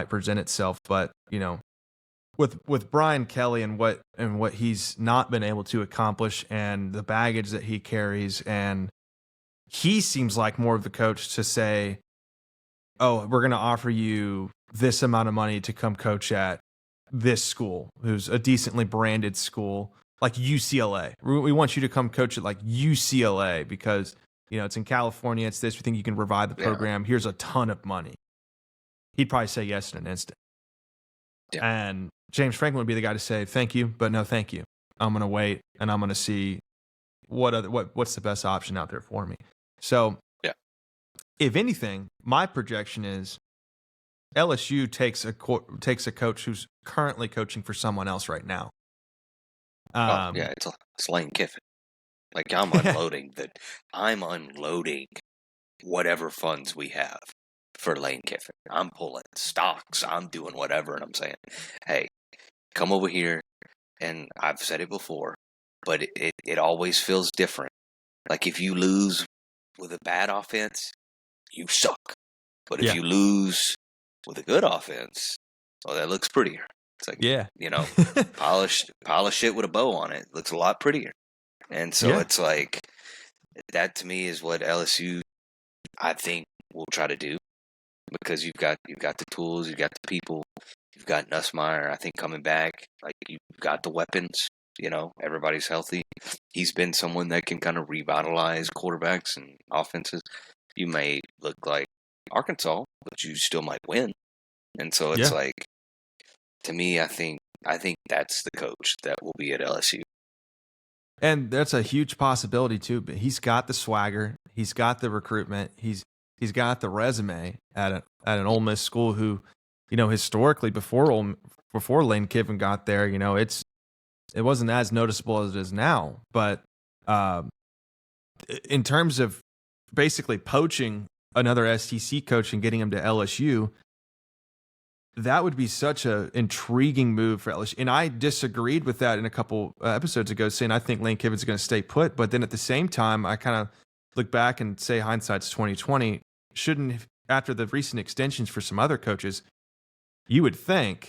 present itself. But with Brian Kelly and what he's not been able to accomplish and the baggage that he carries, and he seems like more of the coach to say, oh, we're going to offer you this amount of money to come coach at this school, who's a decently branded school like UCLA. We want you to come coach at like UCLA because, it's in California. It's this. We think you can revive the program. Yeah. Here's a ton of money. He'd probably say yes in an instant. Yeah. And James Franklin would be the guy to say, thank you, but no, thank you. I'm going to wait and I'm going to see what's the best option out there for me. So, yeah. If anything, my projection is LSU takes a coach who's currently coaching for someone else right now. Yeah, it's Lane Kiffin. Like I'm unloading whatever funds we have for Lane Kiffin. I'm pulling stocks. I'm doing whatever, and I'm saying, hey, come over here. And I've said it before, but it always feels different. Like if you lose with a bad offense, you suck. But if you lose with a good offense, well, that looks prettier. It's like, polish it with a bow on it. Looks a lot prettier. And so it's like, that to me is what LSU, I think, will try to do. Because you've got the tools, you've got the people, you've got Nussmeier, I think, coming back. Like, you've got the weapons, everybody's healthy. He's been someone that can kind of revitalize quarterbacks and offenses. You may look like Arkansas, but you still might win. And so it's like, to me, I think that's the coach that will be at LSU. And that's a huge possibility too. But he's got the swagger, he's got the recruitment, he's got the resume at an Ole Miss school who, historically before Lane Kiffin got there, it wasn't as noticeable as it is now. But in terms of basically poaching another SEC coach and getting him to LSU, that would be such an intriguing move for LSU. And I disagreed with that in a couple episodes ago, saying I think Lane Kiffin's going to stay put. But then at the same time, I kind of look back and say hindsight's 2020. Shouldn't, after the recent extensions for some other coaches, you would think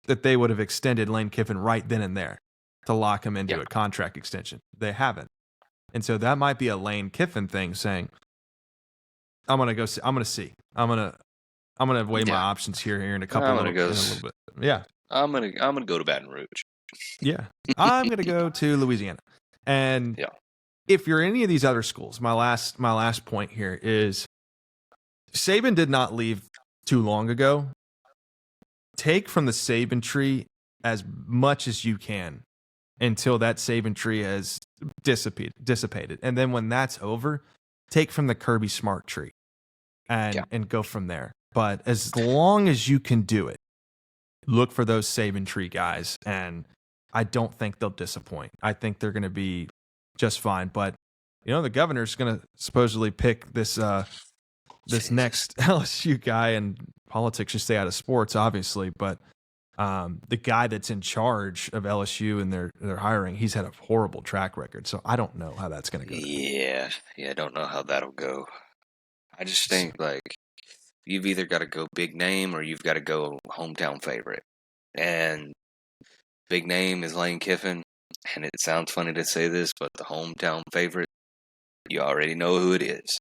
that they would have extended Lane Kiffin right then and there to lock him into a contract extension. They haven't. And so that might be a Lane Kiffin thing, saying, I'm going to see. I'm going to weigh my options here in a little bit. Yeah. I'm going to go to Baton Rouge. Yeah. I'm going to go to Louisiana. And if you're any of these other schools, my last point here is Saban did not leave too long ago. Take from the Saban tree as much as you can until that Saban tree has dissipated. And then when that's over, take from the Kirby Smart tree and go from there. But as long as you can do it, look for those Saban tree guys. And I don't think they'll disappoint. I think they're going to be just fine. But, the governor's going to supposedly pick this next LSU guy, and politics should stay out of sports, obviously. But the guy that's in charge of LSU and their hiring, he's had a horrible track record. So I don't know how that's going to go. Yeah, I don't know how that'll go. I just think, you've either got to go big name or you've got to go hometown favorite. And big name is Lane Kiffin. And it sounds funny to say this, but the hometown favorite You already know who it is.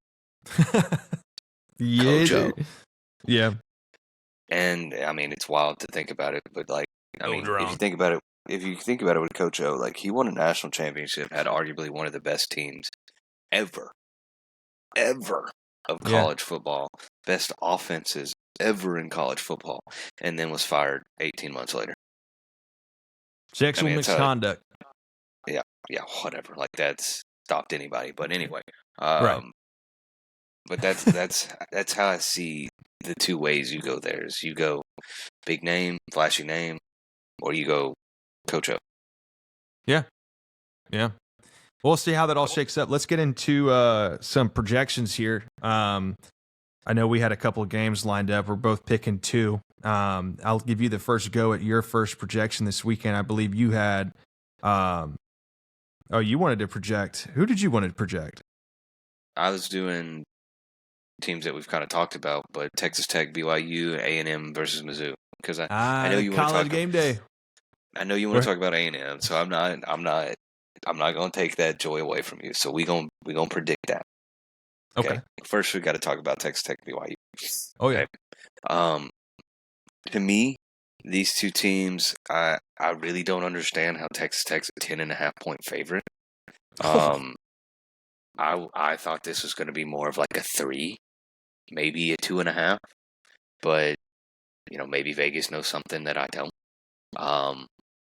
Yeah, Coach O. yeah. And I mean, it's wild to think about it, but like, I Go mean, if drone. you think about it with Coach O, like he won a national championship, had arguably one of the best teams ever, ever of Yeah. college football, best offenses ever in college football, and then was fired 18 months later. Sexual it's misconduct. yeah, whatever. Like that's stopped anybody. But anyway, Right. but that's how I see the two ways you go there is you go big name, flashy name, or you go Coach O. Yeah. Yeah. We'll see how that all shakes up. Let's get into some projections here. I know we had a couple of games lined up. We're both picking two. I'll give you the first go at your first projection this weekend. I believe you had. You wanted to project. Who did you want to project? I was doing teams that we've kind of talked about, but Texas Tech, BYU, A&M versus Mizzou. Because I know you want to college talk game day. I know you want to talk about A&M, so I'm not going to take that joy away from you. So we going to predict that. Okay. First, we got to talk about Texas Tech, BYU. Oh yeah. Okay? To me, these two teams, I really don't understand how Texas Tech's a 10.5-point favorite. I thought this was going to be more of like a 3, maybe a 2.5, but maybe Vegas knows something that I don't.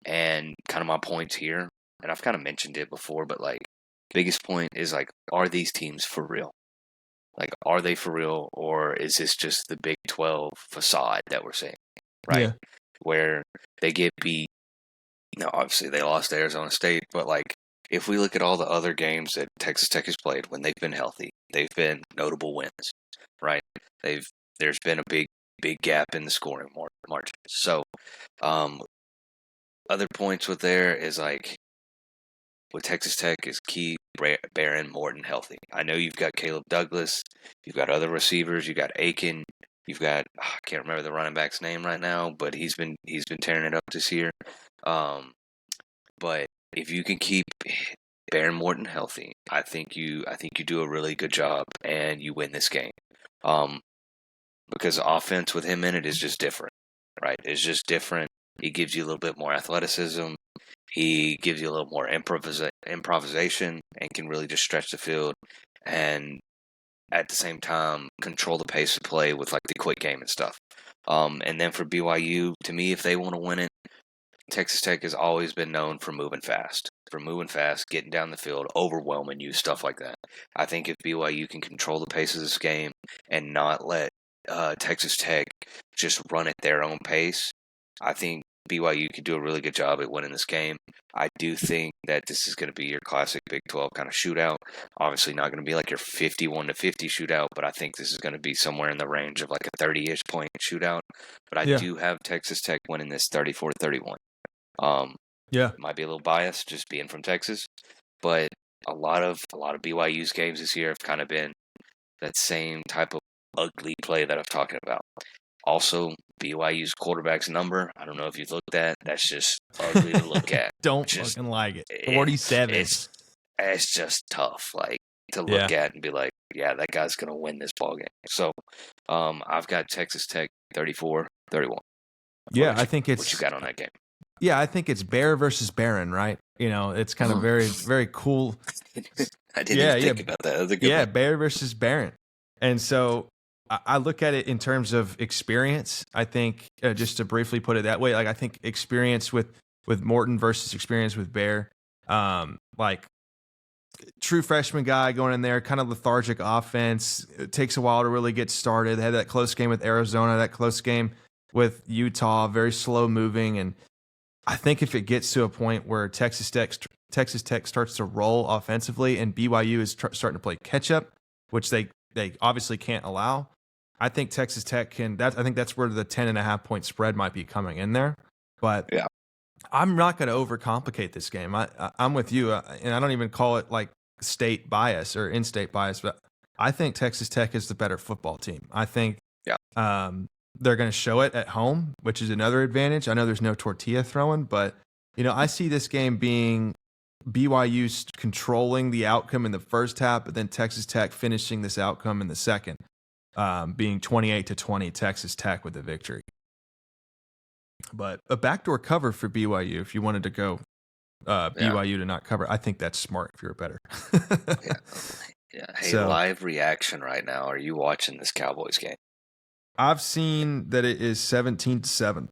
And kind of my points here, and I've kind of mentioned it before, but like biggest point is like, are these teams for real? Like, are they for real, or is this just the Big 12 facade that we're seeing, right? Yeah. Where they get beat. Now, obviously, they lost to Arizona State, but like, if we look at all the other games that Texas Tech has played when they've been healthy, they've been notable wins, right? There's been a big gap in the scoring margin. So, other points with there is like, with Texas Tech is keep Barron Morton healthy. I know you've got Caleb Douglas, you've got other receivers, you've got Aiken, you've got I can't remember the running back's name right now, but he's been tearing it up this year. But if you can keep Barron Morton healthy, I think you do a really good job and you win this game. Because offense with him in it is just different, right? It's just different. He gives you a little bit more athleticism. He gives you a little more improvisation and can really just stretch the field and at the same time control the pace of play with like the quick game and stuff. And then for BYU, to me, if they want to win it, Texas Tech has always been known for moving fast, getting down the field, overwhelming you, stuff like that. I think if BYU can control the pace of this game and not let Texas Tech just run at their own pace, I think BYU could do a really good job at winning this game. I do think that this is going to be your classic Big 12 kind of shootout. Obviously not going to be like your 51-50 shootout, but I think this is going to be somewhere in the range of like a 30-ish point shootout. But I do have Texas Tech winning this 34-31. It might be a little biased just being from Texas, but a lot of BYU's games this year have kind of been that same type of ugly play that I'm talking about. Also, BYU's quarterback's number, I don't know if you've looked at, that's just ugly to look at. Don't fucking like it. 47. It's just tough, like, to look at and be like, yeah, that guy's going to win this ball game. So, I've got Texas Tech 34-31. Yeah, I think it's... What you got on that game? Yeah, I think it's Bear versus Barron, right? It's kind of very, very cool. I didn't even think about that. That's a good one. Bear versus Barron. And so I look at it in terms of experience. I think, just to briefly put it that way, like I think experience with Morton versus experience with Bear. Like true freshman guy going in there, kind of lethargic offense. It takes a while to really get started. They had that close game with Arizona, that close game with Utah, very slow moving. And I think if it gets to a point where Texas Tech starts to roll offensively and BYU is starting to play catch up, which they obviously can't allow, I think Texas Tech can. I think that's where the 10.5 point spread might be coming in there. But yeah, I'm not going to overcomplicate this game. I'm with you, and I don't even call it like state bias or in-state bias, but I think Texas Tech is the better football team. I think they're going to show it at home, which is another advantage. I know there's no tortilla throwing, but I see this game being BYU controlling the outcome in the first half, but then Texas Tech finishing this outcome in the second, being 28-20, Texas Tech with the victory. But a backdoor cover for BYU if you wanted to go BYU to not cover. I think that's smart if you're a better. Yeah. Yeah. Hey, So, live reaction right now. Are you watching this Cowboys game? I've seen that it is 17-7.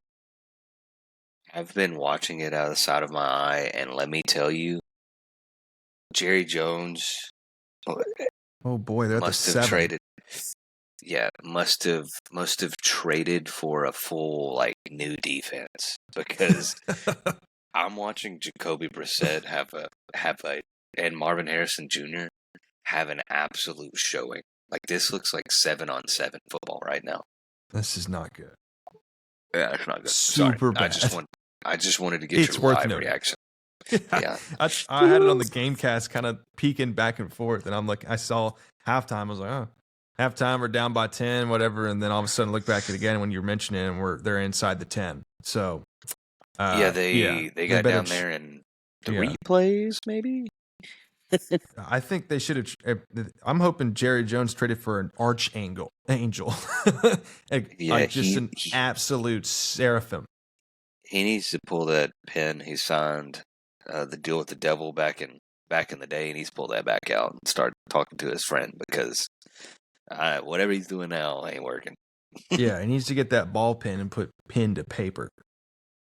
I've been watching it out of the side of my eye, and let me tell you, Jerry Jones Oh boy, they're at the must have 7. traded. Yeah, must have traded for a full like new defense because I'm watching Jacoby Brissett have a and Marvin Harrison Jr. have an absolute showing. Like this looks like 7-on-7 football right now. This is not good. Yeah, it's not good. Super Sorry. bad. I just wanted to get It's your worth live noting. reaction. Yeah. I had it on the Gamecast kind of peeking back and forth, and I'm like, I saw halftime. I was like, oh, halftime we're down by 10, whatever, and then all of a sudden look back at it again when you're mentioning it, and they're inside the 10. So They got down there in the replays, maybe. I think they should have. I'm hoping Jerry Jones traded for an archangel, an absolute seraphim. He needs to pull that pen he signed, the deal with the devil back in the day. He needs to pull that back out and start talking to his friend because whatever he's doing now ain't working. Yeah, he needs to get that ball pen and put pen to paper.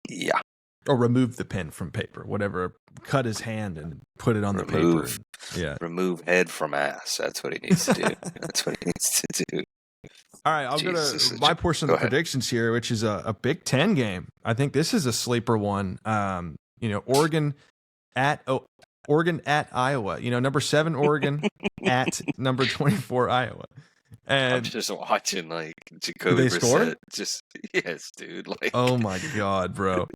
Yeah. Or remove the pen from paper, whatever. Cut his hand and put it on the paper. Yeah. Remove head from ass. That's what he needs to do. That's what he needs to do. All right, I'll go to my portion of the predictions here, which is a Big Ten game. I think this is a sleeper one. Oregon at Iowa. Number 7 Oregon at number 24 Iowa. And I'm just watching like Jacoby Brissett. Just yes, dude. Like, oh my god, bro.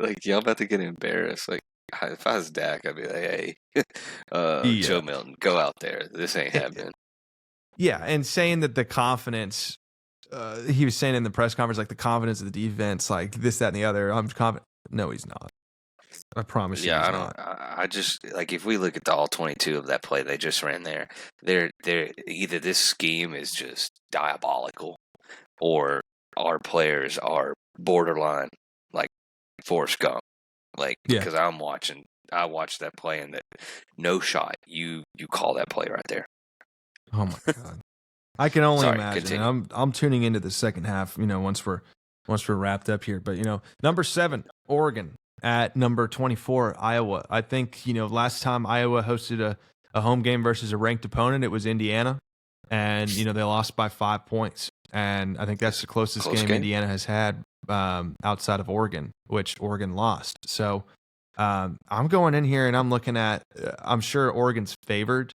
Like y'all about to get embarrassed. Like if I was Dak, I'd be like, hey, Joe Milton, go out there. This ain't happening. Yeah, and saying that the confidence, he was saying in the press conference, like the confidence of the defense, like this, that, and the other. I'm confident. No, he's not. I promise you. Yeah, I just like if we look at the all 22 of that play they just ran there, they're either this scheme is just diabolical, or our players are borderline like Forrest Gump. Like because I watched that play and that no shot. You call that play right there. Oh my god. I can only imagine. I'm tuning into the second half, once we're wrapped up here. But number 7, Oregon at number 24, Iowa. I think, last time Iowa hosted a home game versus a ranked opponent, it was Indiana. And, they lost by 5 points. And I think that's the closest game Indiana has had outside of Oregon, which Oregon lost. So I'm going in here and I'm looking at, I'm sure Oregon's favored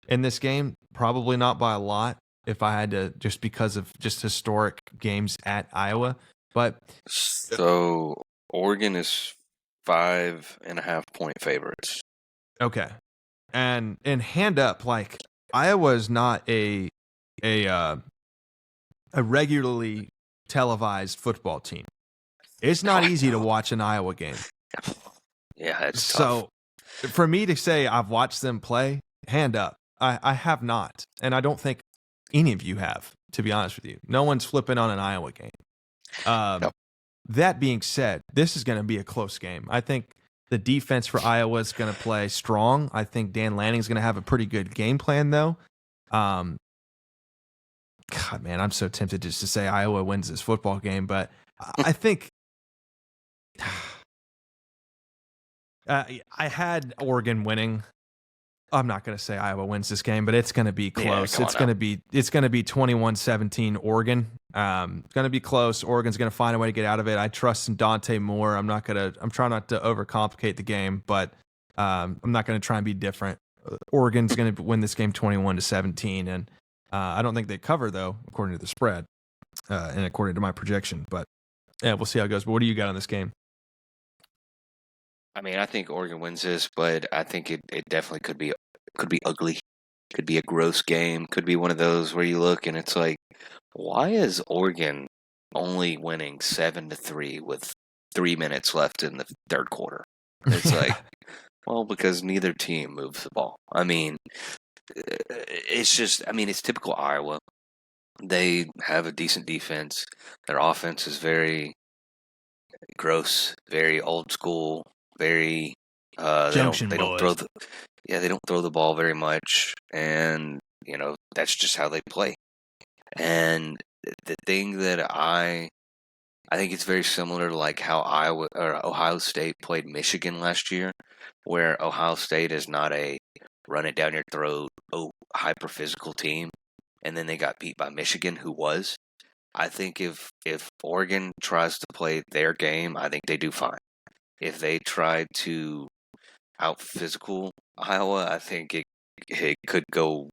in this game, probably not by a lot if I had to, just because of just historic games at Iowa. But so Oregon is 5.5 point favorites. Okay. And hand up, like Iowa is not a regularly televised football team. It's not easy to watch an Iowa game. Yeah, it's so tough. For me to say I've watched them play, hand up. I have not, and I don't think any of you have, to be honest with you. No one's flipping on an Iowa game. No. That being said, this is going to be a close game. I think the defense for Iowa is going to play strong. I think Dan Lanning's going to have a pretty good game plan, though. God, man, I'm so tempted just to say Iowa wins this football game, but I think I had Oregon winning. I'm not going to say Iowa wins this game, but it's going to be close. It's going to be 21-17 Oregon. It's going to be close. Oregon's going to find a way to get out of it. I trust in Dante Moore. I'm trying not to overcomplicate the game, but I'm not going to try and be different. Oregon's going to win this game 21-17, and I don't think they cover, though, according to the spread and according to my projection. But yeah, we'll see how it goes. But what do you got on this game? I mean, I think Oregon wins this, but I think it definitely could be ugly. Could be a gross game. Could be one of those where you look and it's like, why is Oregon only winning 7-3 with 3 minutes left in the third quarter? It's like, Well, because neither team moves the ball. I mean, it's just, I mean, it's typical Iowa. They have a decent defense. Their offense is very gross, very old school, very Junction they don't throw boys. they don't throw the ball very much, and that's just how they play. And the thing that I think it's very similar to like how Iowa or Ohio State played Michigan last year, where Ohio State is not a run it down your throat, hyper physical team, and then they got beat by Michigan, who was. I think if Oregon tries to play their game, I think they do fine. If they try to out physical Iowa, I think it could go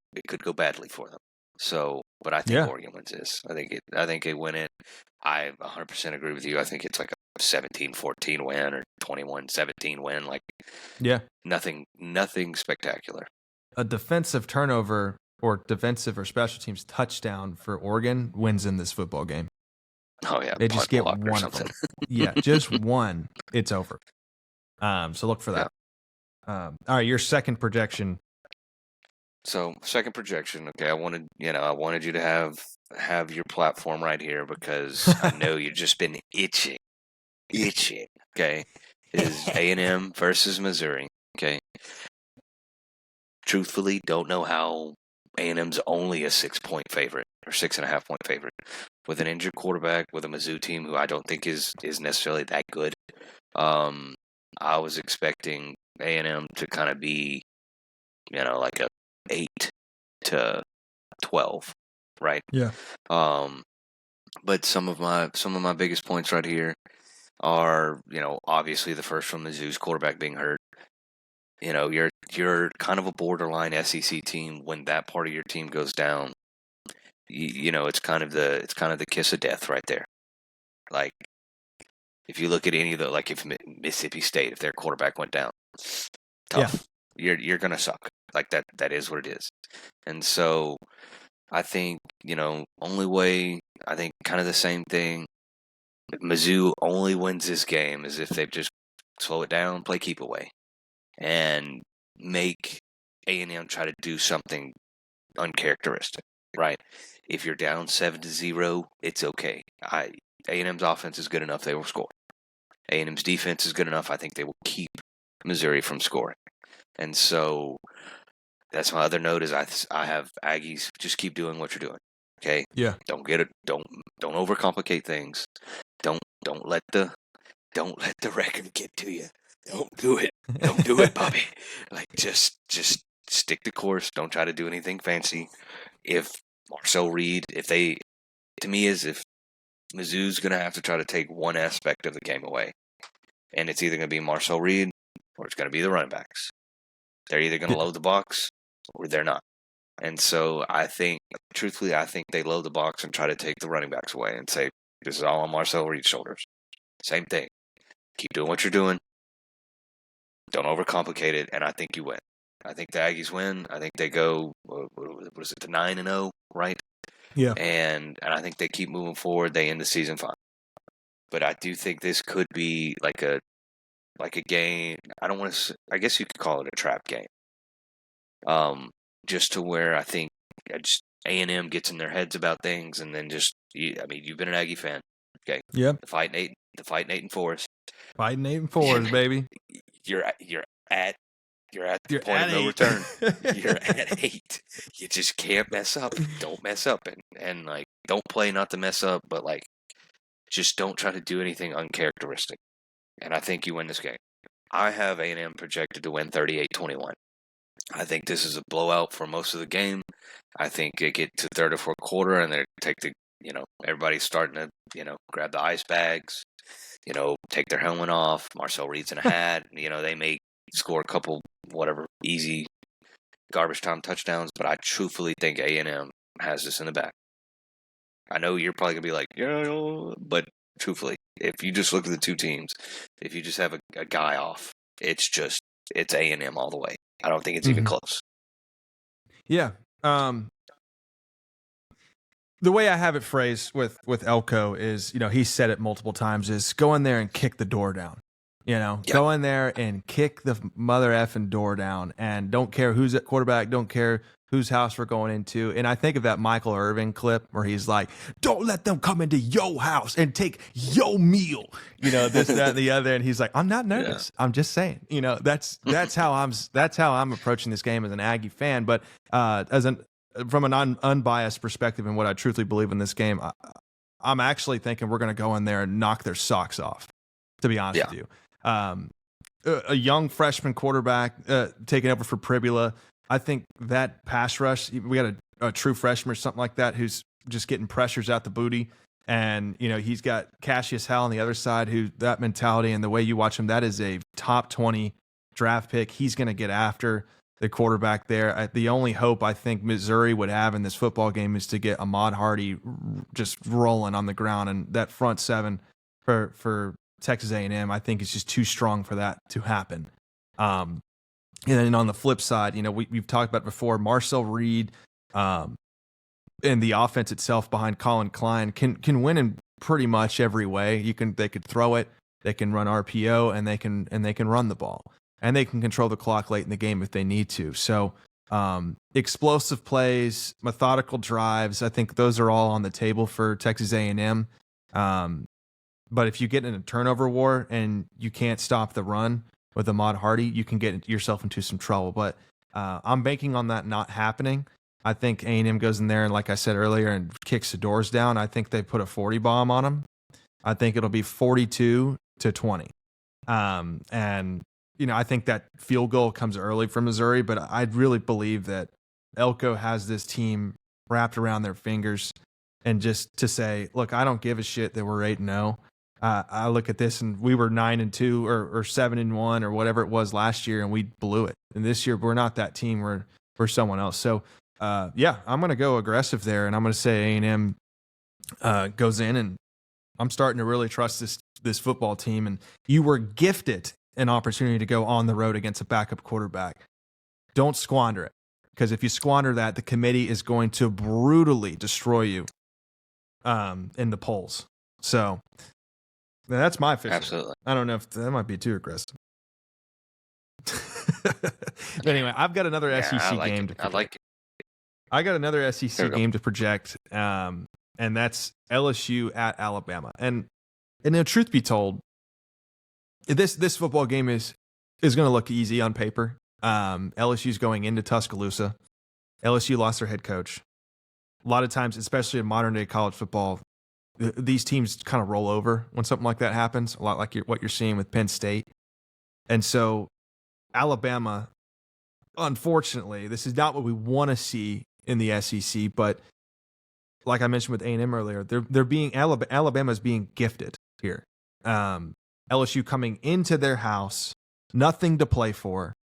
badly for them. So, but I think Yeah. Oregon wins this. I think they win it. I 100% agree with you. I think it's like a 17-14 win or 21-17 win. Like Yeah. nothing spectacular. A defensive turnover or defensive or special teams touchdown for Oregon wins in this football game. Oh yeah, They just punt get block or one of something. them. Yeah, just one. It's over. So look for that. All right, your second projection. So second projection. Okay, I wanted you to have your platform right here because I know you've just been itching. Okay, is A&M versus Missouri. Okay, truthfully, don't know how A&M's only a 6-point favorite or 6.5-point favorite with an injured quarterback with a Mizzou team who I don't think is necessarily that good. I was expecting A&M to kind of be, like a 8-12, right? Yeah. But some of my biggest points right here are, obviously the first from Mizzou's quarterback being hurt. You're kind of a borderline SEC team when that part of your team goes down. It's kind of the kiss of death right there. Like if you look at any of the like if Mississippi State, if their quarterback went down, tough. You're gonna suck. Like that is what it is. And so I think, only way I think kind of the same thing. If Mizzou only wins this game is if they just slow it down, play keep away, and make A&M try to do something uncharacteristic, right? If you're down 7-0, it's okay. A&M's offense is good enough; they will score. A&M's defense is good enough. I think they will keep Missouri from scoring. And so that's my other note is I have Aggies just keep doing what you're doing. Okay? Yeah. Don't get it. Don't overcomplicate things. Don't let the record get to you. Don't do it. Don't do it, Bobby. Like just stick the course. Don't try to do anything fancy. If Marcel Reed, if Mizzou's going to have to try to take one aspect of the game away, and it's either going to be Marcel Reed or it's going to be the running backs. They're either going to load the box or they're not. And so truthfully, I think they load the box and try to take the running backs away and say, this is all on Marcel Reed's shoulders. Same thing. Keep doing what you're doing. Don't overcomplicate it, and I think you win. I think the Aggies win. I think they go, what is it, to 9-0, right? Yeah. And I think they keep moving forward. They end the season fine. But I do think this could be like a game. I don't want to. I guess you could call it a trap game. Just to where I think A&M gets in their heads about things, and then you've been an Aggie fan, okay? Yep. The fighting 8-4s. Fighting 8-4s, baby. You're at the You're point at of no 8. return. You're at 8. You just can't mess up. Don't mess up, and like don't play not to mess up, but like just don't try to do anything uncharacteristic. And I think you win this game. I have A&M projected to win 38-21. I think this is a blowout for most of the game. I think they get to third or fourth quarter and they take everybody's starting to, grab the ice bags, take their helmet off. Marcel Reed's in a hat. They may score a couple, whatever, easy garbage time touchdowns, but I truthfully think A&M has this in the back. I know you're probably going to be like, yeah, but truthfully, if you just look at the two teams, if you just have a guy off, it's A&M all the way. I don't think it's even close. Yeah. The way I have it phrased with Elko is, he said it multiple times, is go in there and kick the door down. Yeah. Go in there and kick the mother effing door down, and don't care who's at quarterback, don't care whose house we're going into. And I think of that Michael Irvin clip where he's like, "Don't let them come into your house and take your meal," this, that, and the other. And he's like, "I'm not nervous. I'm just saying." That's how I'm approaching this game as an Aggie fan. But from an unbiased perspective and what I truthfully believe in this game, I'm actually thinking we're going to go in there and knock their socks off, to be honest with you. A young freshman quarterback taking over for Pribula. I think that pass rush, we got a true freshman or something like that who's just getting pressures out the booty. And, he's got Cassius Howell on the other side, who that mentality and the way you watch him, that is a top 20 draft pick. He's going to get after the quarterback there. The only hope I think Missouri would have in this football game is to get Ahmad Hardy just rolling on the ground. And that front seven for Texas A&M, I think is just too strong for that to happen. And then on the flip side, we've talked about before, Marcel Reed and the offense itself behind Colin Klein can win in pretty much every way. They could throw it, they can run RPO, and they can run the ball, and they can control the clock late in the game if they need to. So explosive plays, methodical drives, I think those are all on the table for Texas A&M. But if you get in a turnover war and you can't stop the run with Ahmad Hardy, you can get yourself into some trouble. But I'm banking on that not happening. I think A&M goes in there and, like I said earlier, and kicks the doors down. I think they put a 40 bomb on them. I think it'll be 42-20. And, I think that field goal comes early from Missouri, but I really believe that Elko has this team wrapped around their fingers, and just to say, look, I don't give a shit that we're 8-0. I look at this and we were 9-2 or 7-1 or whatever it was last year, and we blew it. And this year we're not that team. We're someone else. So I'm going to go aggressive there, and I'm going to say A&M goes in, and I'm starting to really trust this football team. And you were gifted an opportunity to go on the road against a backup quarterback. Don't squander it, because if you squander that, the committee is going to brutally destroy you in the polls. So that's my official. Absolutely. I don't know if that might be too aggressive. But anyway, I've got another SEC game to project. I like it. I got another SEC game to project, and that's LSU at Alabama. And truth be told, this football game is going to look easy on paper. LSU's going into Tuscaloosa. LSU lost their head coach. A lot of times, especially in modern day college football, these teams kind of roll over when something like that happens, a lot like what you're seeing with Penn State. And so Alabama, unfortunately, this is not what we want to see in the SEC, but like I mentioned with A&M earlier, Alabama's being gifted here. LSU coming into their house, nothing to play for.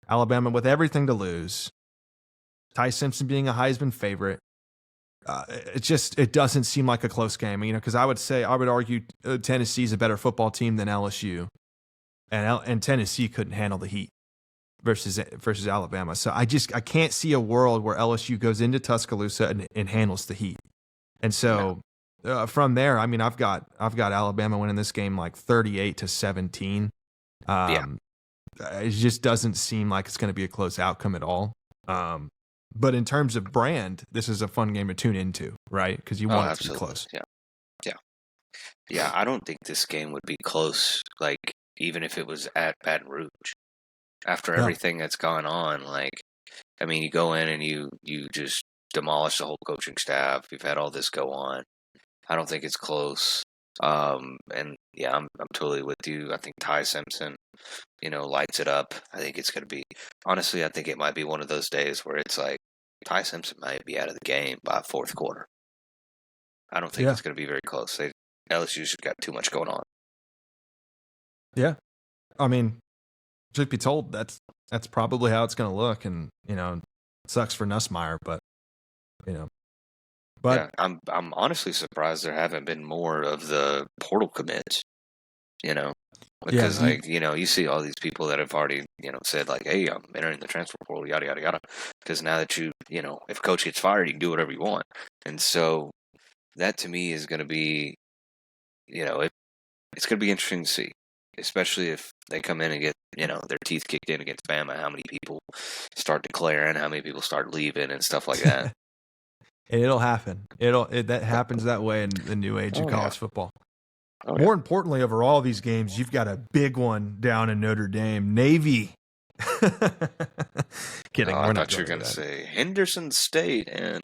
Alabama with everything to lose. Ty Simpson being a Heisman favorite. It doesn't seem like a close game, because I would argue Tennessee's a better football team than LSU, and Tennessee couldn't handle the heat versus Alabama. So I can't see a world where LSU goes into Tuscaloosa and handles the heat. And so from there, I've got Alabama winning this game like 38-17. It just doesn't seem like it's going to be a close outcome at all. But in terms of brand, this is a fun game to tune into, right? Because you want it to be close. Yeah. I don't think this game would be close, like, even if it was at Baton Rouge. After everything that's gone on, you go in and you just demolish the whole coaching staff. You've had all this go on. I don't think it's close. I'm totally with you. I think Ty Simpson, lights it up. I think it's going to be, honestly, I think it might be one of those days where it's like Ty Simpson might be out of the game by fourth quarter. I don't think it's going to be very close. LSU's got too much going on. Yeah. Truth be told, that's probably how it's going to look. And, it sucks for Nussmeier, but, But I'm honestly surprised there haven't been more of the portal commits, because you see all these people that have already, said like, hey, I'm entering the transfer portal, yada, yada, yada. Because now that if coach gets fired, you can do whatever you want. And so that to me is going to be, it's going to be interesting to see. especially if they come in and get, their teeth kicked in against Bama, how many people start declaring, how many people start leaving and stuff like that. And it'll happen. That happens that way in the new age of college football. Oh, More importantly, over all these games, you've got a big one down in Notre Dame. Navy. Kidding. Oh, we're I not thought you were going to say Henderson State and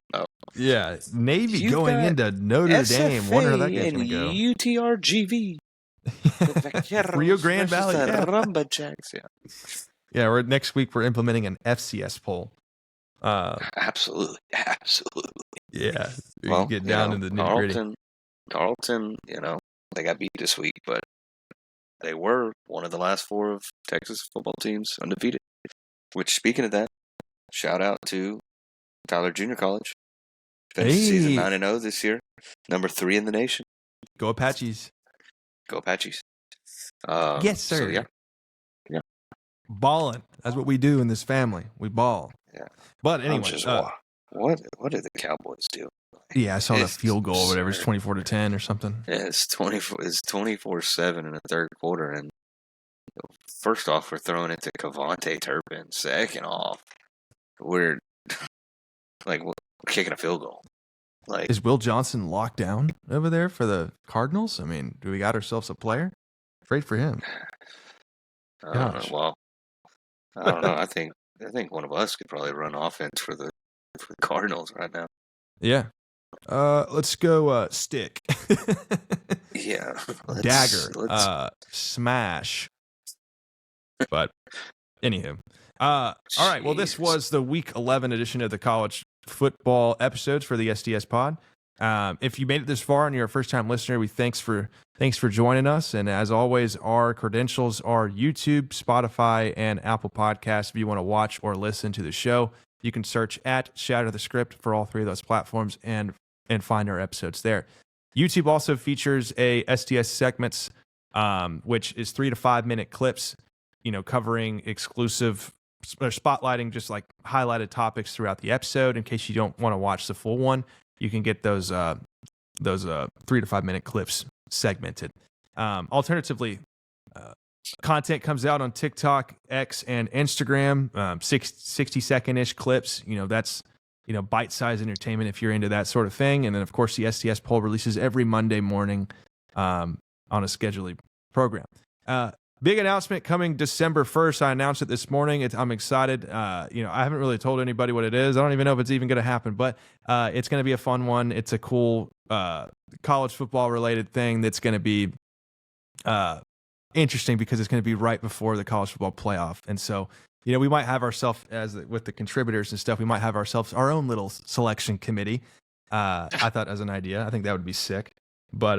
yeah, Navy You've going got into Notre Dame. Wonder how that game's and going to go. UTRGV. Rio Grande Valley. Yeah. Rumberjacks, Yeah, next week we're implementing an FCS poll. Absolutely. Yeah, you Well, get down into the nitty gritty. Carlton, they got beat this week, but they were one of the last 4 of Texas football teams undefeated. Which, speaking of that, shout out to Tyler Junior College. Finished season 9-0 this year, number 3 in the nation. Go Apaches! Go Apaches! Yes, sir. So, yeah. Balling. That's what we do in this family. We ball. Yeah. But anyway, what did the Cowboys do? Yeah, I saw that field goal or whatever. It's 24-10 or something. Yeah, it's 24-7 in the third quarter, and first off, we're throwing it to Cavante Turpin. Second off, we're kicking a field goal. Is Will Johnson locked down over there for the Cardinals? I mean, do we got ourselves a player? Afraid for him. I don't know. Well, I don't know. I think one of us could probably run offense for the Cardinals right now. Yeah. Let's go stick. Yeah. Dagger. Smash. But anywho. All right. Well, this was the week 11 edition of the college football episodes for the SDS pod. If you made it this far and you're a first-time listener, we thanks for joining us. And as always, our credentials are YouTube, Spotify, and Apple Podcasts. If you want to watch or listen to the show, you can search at Shatter the Script for all 3 of those platforms and find our episodes there. YouTube also features a SDS segments, which is 3 to 5 minute clips, covering exclusive or spotlighting just like highlighted topics throughout the episode. In case you don't want to watch the full one, you can get those 3 to 5 minute clips segmented. Alternatively, content comes out on TikTok, X, and Instagram. 60-second-ish clips. That's bite-sized entertainment if you're into that sort of thing. And then of course the SDS poll releases every Monday morning on a scheduled program. Big announcement coming December 1st. I announced it this morning. I'm excited. I haven't really told anybody what it is. I don't even know if it's even going to happen, but it's going to be a fun one. It's a cool college football related thing that's going to be interesting because it's going to be right before the college football playoff. And so, we might have ourselves, with the contributors and stuff, we might have ourselves our own little selection committee. I thought as an idea. I think that would be sick. But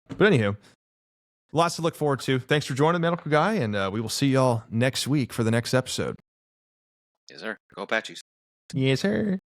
But anywho, lots to look forward to. Thanks for joining, Medical Guy, and we will see y'all next week for the next episode. Yes, sir. Go Apaches. Yes, sir.